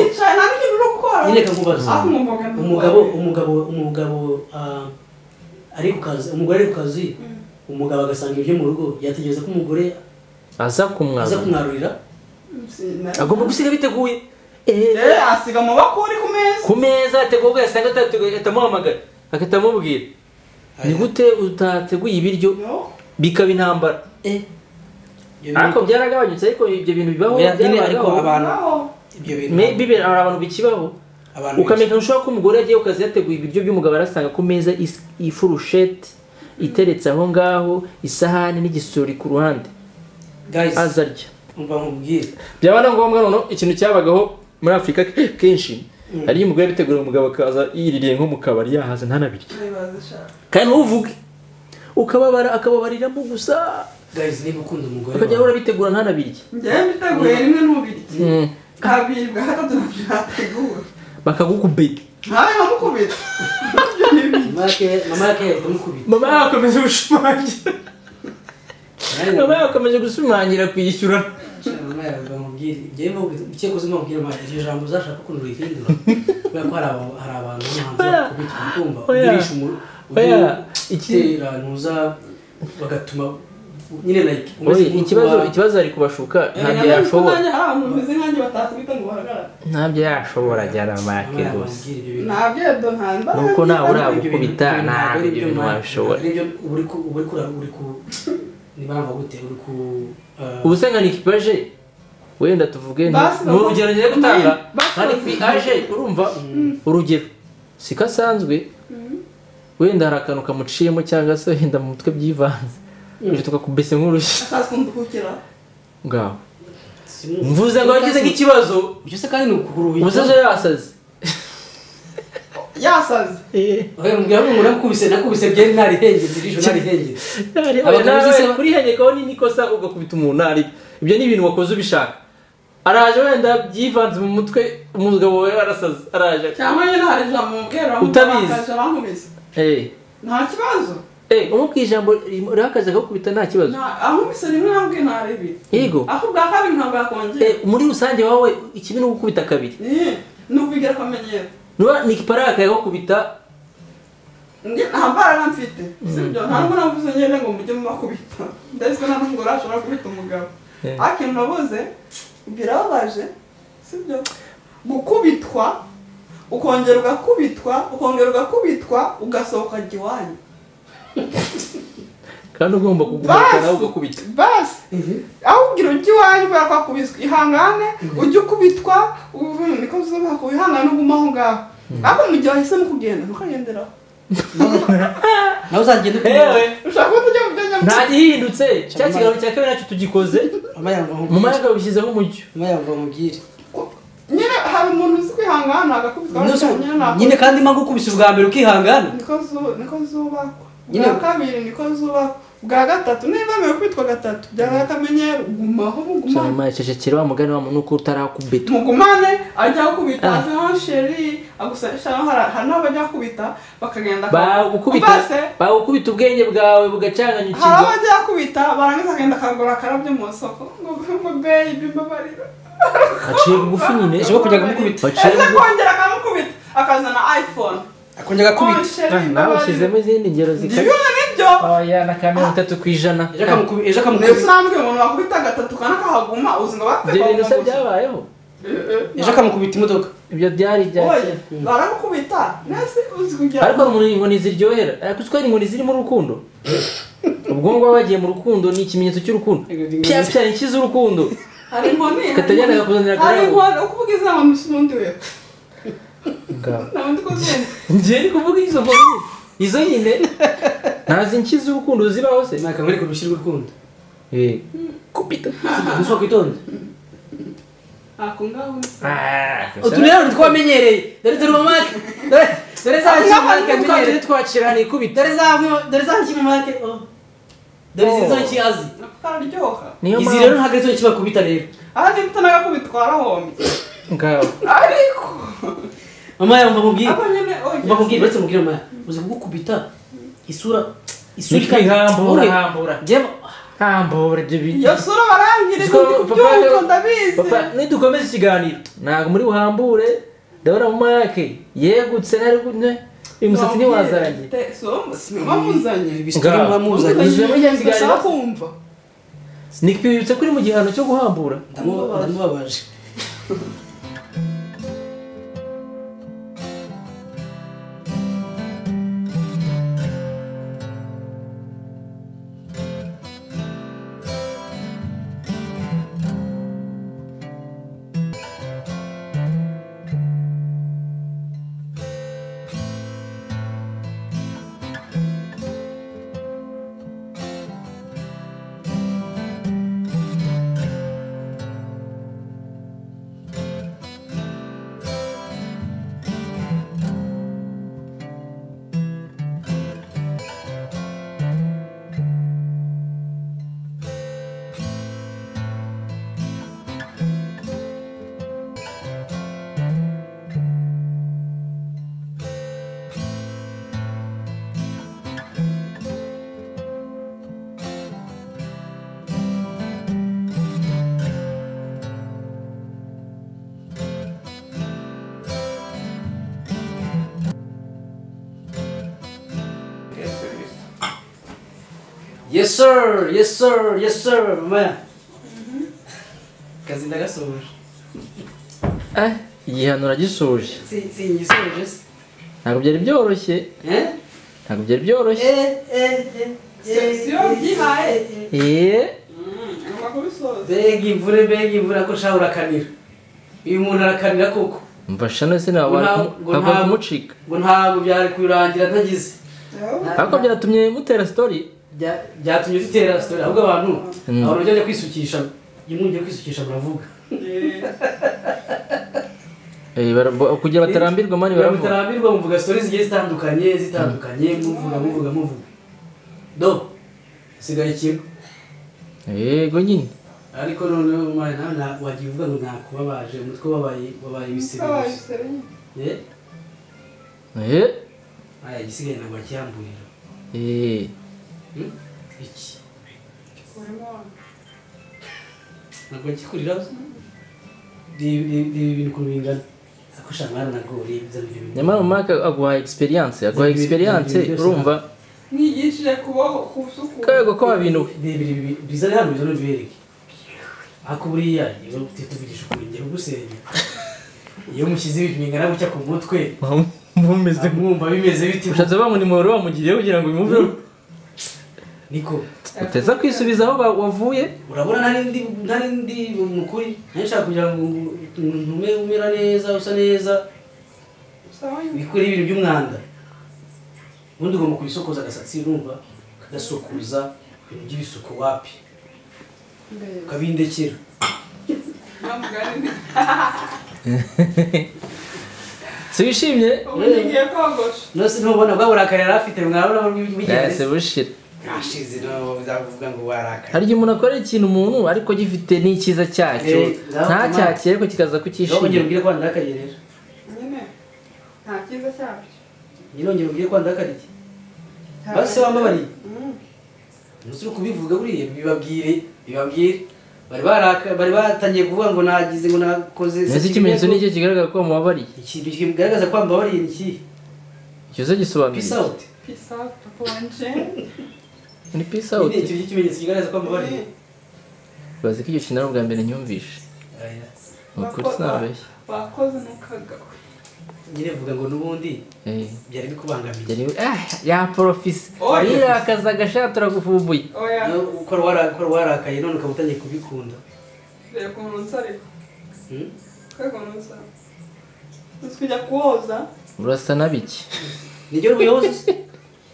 nyine kakubaza umugabo ari ku kazi umugore ari ku kazi umugabo agasanga ibyo mu rugo yategereza ko umugore aza kumwarurira agomba gusiga biteguye asiga mu bakuri ku meza ategurwa yasanga atamuhamagara akatamubwira ni gute utateguye ibiryo bikaba intambara ariko byaragabanyutse ariko ibyo bintu bibaho ariko abantu maybe hari abantu bikibaho ukamenya ushobora ko umugore yagiye ukazi yateguye ibiryo by'umugabo arasanga ku meza ifurusheti iteretse aho ngaho isahani n'igisuri ku ruhande azarya umva nkubwire byaba na ngombwa noneho ikintu cyabagaho muri Afurika kenshi hari umugore bitegura umugabo akaza yiririye nko mu kabari yahaze ntanabirye kandi ntuvuge akababariramo gusa guys niba ukunda umugore akajya ahora bitegura ntanabirye njyewe mbiteguye rimwe n'ubirye kabiri bwa gatatu nabyategura bakagukubita ntawe nkamukubita mama yake kumukubita mama yakomeje gushimangira mama yakomeje gushimangira kwishyura mama yabamubwira njyewe ugiye kuzimubwira ma iryo jambo uzashaka ko nurihindura kubera ko hari abantu hanze bakubita kumva ugirisha ikitera nuza bagatuma nyine like ikibazo ari kubashuka ntabyo yashobora ntabyo yashobora ajyana make gusa ntabyo ntanda nuko nawe urabukubita ntabwo ibyo bintu washobora uri ku nibamba gute uri ku ubusenga ni kipaje wenda tuvuge mu rugero ngiye gutanga kandi aje urumva urugero sikasanzwe wenda hari akantu kamuciyemo cyangwa se wenda mu mutwe byivanze uje tukakubese nk'urushyi ngaho mvuze ngo wagize nk'ikibazo byose kandi ni ukuruhira umusaje yasaze oya mbwira ngo nakubise byari narihengeze ijisho narihengeze kuri hengekaho n'ikosa ugakubita umuntu ari ibyo ni ibintu wakoze ubishaka araje wenda byivanze mu mutwe umugabo we arasaze araje cyangwa nyine hari ijambo mubwira utabizi nta kibazo umubwiye ijambo urakaje akakubita nta kibazo ahubise rimwe nabwiye ntarebi yego aho bwa kabiri ntabwo yakongera muri rusange wawe ikibi ni ugukubita kabiri ni ukubigira akamenyero ni ikiparaka yakubita nta mbaraga mfite sibyo ntabwo navuze nyine ngo mujye mubakubita ndetse nta n'umugore ashobora kubita umugabo ariko ikintu nabuze birababaje sibyo gukubitwa ukongera ugakubitwa ugasohoka jya iwanyu kandi ugomba kugukubita nawe ugakubita basi aho ugira ujya iwanyu kubera ko wakubiswe ihangane ujye ukubitwa niko zuba ihangane uguma aho ngaho ariko mu gihe wahisemo kugenda ntukagenderaho nawe uzagenda ushaka ko tujya mu byanya nta gihindutse cya kiganiro cya kabiri nacyo tugikoze mu mayaga bishyizeho umucyo mubwire nyine hari umuntu uzi kwihangana agakubitwa nyine kandi mpamvu ukubise ubwa mbere ukihangana niko zubakwa bwa kabiri niko zubakwa bwa gatatu niba bemewe kwitwa gatatu byaba akamenyero ugumaho mugumane cecekera wa mugani wa muntu uko utarakubita mugumane ajya gukubita aho sheri agusasha hari n'abajya gukubita bakagenda bagukubita ubwenge bwawe bugacanganyukirwa hari abajya gukubita barangiza akagenda akagura akarabyo mu isoko ngo baby mbabarira aciye bugufi nyine ejo kujya kumukubita akongera akamukubita akazana iPhone akongera akubita nawe ushyizemo izindi ngero zikabije oya na kamera 3%. ejo akamukubita ntabwo umuntu wakubita gatatu kana kahaguma uzi ngo bapfe ibyo bintu se byabayeho ejo akamukubita imodoka ibyo byari byakera barakubita nese uzi kugira ariko inkoni ziryohera ariko twari inkoni ziri mu rukundo ubwonko bagiye mu rukundo ni ikimenyetso cy'urukundo pya inkiza urukundo hari inkoni katajyana gakuzanira hari inkoni ukuvuga izaba musundi we njye ni kuvuga izo nyine ntazi inkiza urukundo zibaho se naka muri kurusha urukundo kupita nso kwitonda ako ngaho uturero twamenyereye dore turi mamake dore za kimake twacira ni kubita dore za kimake dore izo nkiazi kararyoha izi rero ntabwo izo kibakubita rero ahandi bitanaga kubitwara hombi ngaho ariko mama yumva mubwira umva mubwira ndetse mubwira mama uzi kugukubita isura ikihambura hambura ibyo bintu iyo sura barangire kubyuko ndabizi papa nidukomeza ikiganiro ntabwo muri buhambure ndabona mu make yegutse nari gune uyu musatsi ni wazaranye bamuzanye bisitari bamuzanye ndashaka kumva nikibibutse kuri mu gihano cyo guhambura ndamubabaje Yes sir, yes sir, yes sir, mama. Kazi ndagasoje. igihano uragisoje Si ngisoje se. ntabwo byari byoroshye ntabwo byari byoroshye Sesiyo byihaye. Bega imvura ko shaho urakanira. Uyu muntu arakanira koko. mfasha no se nawe kumucika ngo ntabwo byari kurangira ntagize. ariko byatumye mutera story Byatumye dutera story ahubwo abantu bajya kwisukisha. Yimwe kwisukisha baravuga. kugira batarambirwa mani baravuga. Batarambirwa muvuga stories zigiye zitandukanye muvuga. Do. Sigaye ikintu. Yego nyine. Ariko none mwana wagiye uvuga ngo nakubabaje umutwe wabaye ibisebe. Aya gisigaye nabwo cyamburira. Iki. Ntabwo kikurira. Ibintu kubingana. Akusha mwana nagori bizamubye. Nyamara mama aguha experience, urumva nigishije kubaho kusuku. Kego ko babintu bizari hano bizano bibereke. Akuburiya iyo tuvugisha kurengera gusenya. Iyo mushyize ibimingana bucya ku mutwe. Mumeze mwumva bimeze biti. Ushatse bamuni mu ruwa mugiye kugira ngo bimuve. Niko uteza kwisubiza aho wavuye. Urabona ntarindi mukuri. Nashaka kugira ngo ntume umera neza usa neza. Bikuri ibintu by'umwanda. Ubundi ugomba kubisokoza agasatsi urumva kagasokuza ibintu by'ibisuko wapi. Kabindekera. Sibishimye? Ngiye kogosha. Nose ntubona bwa burakarira afite mwabona bigeze. Se bushit. Ashize no uzavuga ngo warakara. Hari umuntu akora ikintu umuntu ariko gifite n'ikiza cyacyo. Nta cyakire ko kikaza kukishima. Nongera ubwire ko ndakayerera. Nyine. Nta kiza cyabyo. Nongera ubwire ko ndakariye. Base wambabari. Nusuru kubivuga buriye bibabwire. Bari batangiye kuvuga ngo nagize ngo nakoze. Nzi ikimenyetso n'icyo kigaragaza ko mubabariye. Ikintu kigaragaza ko mbabariye ni iki? Cyo gisobanura. Peace out. Peace out ponje. Ni peace out. Ni iki kimenyetso kigaragaza ko mbabariye. Bazi ko icyo kintu bwa mbere nyumvishe. Aya. Ukuri sinabeshya. Bakoze nukagawe. Nyine vuga ngo nubundi byari bikubangamiye. Ya profisi. Ira akaza gashatura gufumbuye. Oya. Uko warakaye none ukabutangiye kubikunda. Rero kumunsa ariko. Kagonza. Uskujya kuoza. Urasa nabiki. Nijyo ubuyoze.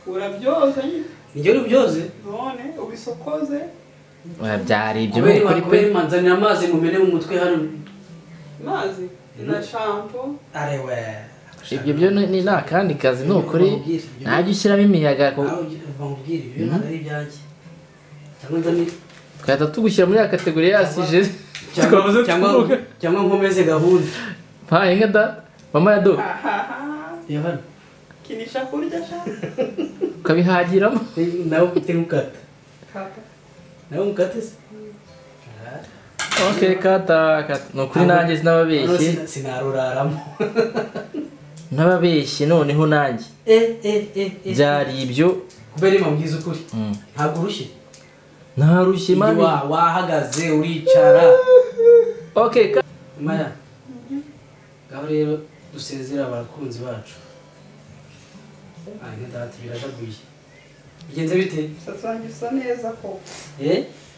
Urabyoza nyine. Nijyo ubyoze. None ubisokoze. Byari ibyo kuri pe manzanira amazi mumene mu mutwe hano. Mazi na shampoo. Arewe. Ibyo byo ni nakandi kazi nukuri. Najye ushyiramo imiyaga ko bamubwira ibyo ntabwo ari ibyanjye. Cyangwa nzami twahita tugushyira muri ya kategori yasije. Cyangwa nkomeze gahunda. Paye nka da mama ya do. Yohana. Kinisha kurya sha. Ukabihagiramo. Nawe ufite ukata. Kata. Nawe ukate se. Okay, kata. Nukuri nanjye sinababeshye. Sinaruraramo. Nababeshye noneho nanjye. Byari ibyo kubera impamwiza ukuri. Ntabwo urushye. Ntarushye mami. Wahagaze uricara. Okay, Maya. Gaho rero dusezera abakunzi bacu. Nka data birajaguye. Bigenze bite? Sasangisa neza ko.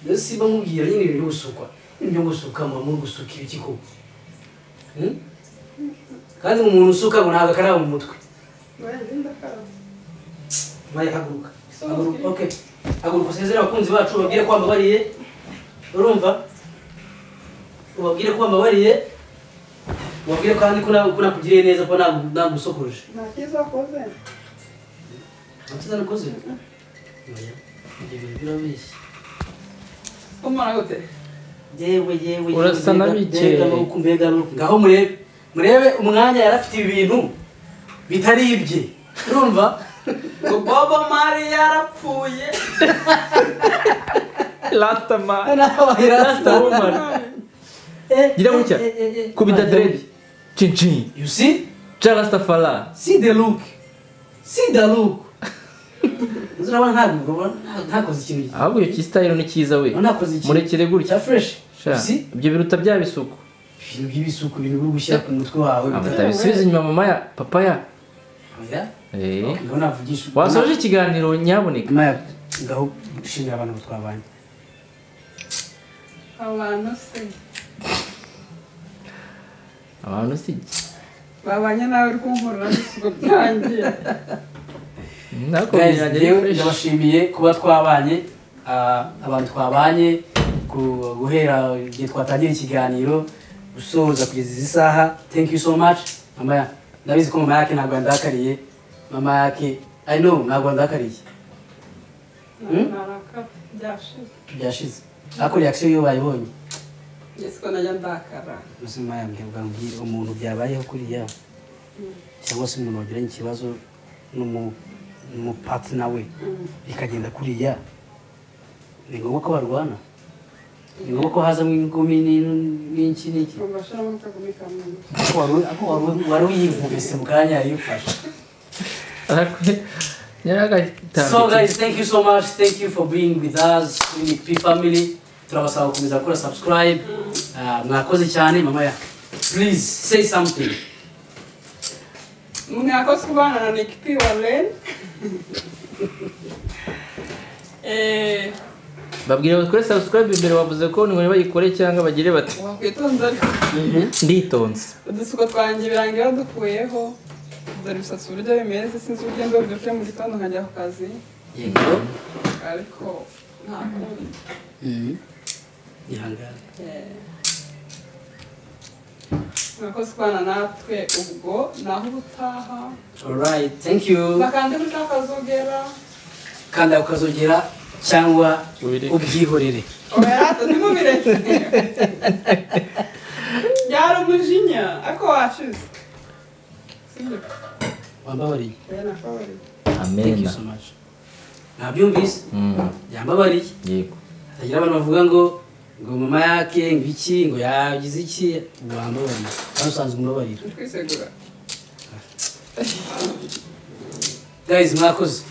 Ndetse bamubwira nyine ibintu gusukwa. Ibyo gusuka mu gusuka ibiki ko. Kandi umuntu usuka ngo ntabwo akaraba mu mutwe. Maya haguruka. Okay. Haguruka usezera abakunzi bacu babwire ko mbabariye. Urumva? Ubabwire ko mbabariye. Ubabwire kandi ko nakugiriye neza ko nagusokoje. Nta kiza koze. Ntiza nakoze. Oya. Ibyo birabishye. Umara gute? Yewe. Urasa nabike. Ngaho murebe umwanya yarafite ibintu bitari ibye. Urumva? Bobo Mari yarapfuye. Lasta woman. Gira gutya. Kubita dread. Chin. You see? Rastafari. See the look. urabona ntakoze ikintu ahubwo iyo kisitayiro ni cyiza we nakoze ikintu murekere gutya cya fresh ibyo biruta bya bisuku ibintu by'ibisuku ibintu biri gushyira ku mutwe wawe bitabisubiza inyuma mama ya papa ya wasoje ikiganiro nyaboneka ngaho gushimira abantu twabanye abantu si babanye nawe uri kunkorera n'isuku byanjye ndabashimiye kuba twabanye abantu twabanye guhera igihe twatangira ikiganiro gusoza kugeza izi saha thank you so much mama ndabizi ko mama yake ntabwo yandakariye mama yake I know ntabwo yandakariye byashize ariko reaction yo bayibonye ko najya ndakara ubuzima yambwiye ubwambwira umuntu byabayeho kuriya cyangwa se umuntu wagiranye ikibazo n'umupartner we bikagenda kuriya ni ngombwa ko barwana ni ngombwa ko hazamo ingumi n'iki n'iki wari uyivubise mu kanya yarifashe. So guys, thank you so much. Thank you for being with us in P family. Turabasaba gukomeza gukora subscribe. Mwakoze cyane mama ya. Please say something. Mwakoze kubana na Nick P Warren. babwire bakore subscribe imbere bavuze ko ni bayikore cyangwa bagire bati wakwitonda nditonze udusuko twanjye birangira dukuyeho dore bisatsi uburyo bimeze sinzi urugendo byose mu gitondo nkajya ku kazi yego ariko nta kundi ihangane mwakoze kubana natwe ubwo naho ubutaha. Alright, thank you. Bakande kutakazogera kanda ukazogera cyangwa ubyihorere oya nimubireke yari umujinya ako washize wambabariye amen nabyumvise yambabariye yego atagira abantu bavuga ngo mama yake ngo iki ngo yagize iki wambabariye usanzwe umbabarira twisegura guys mwakoze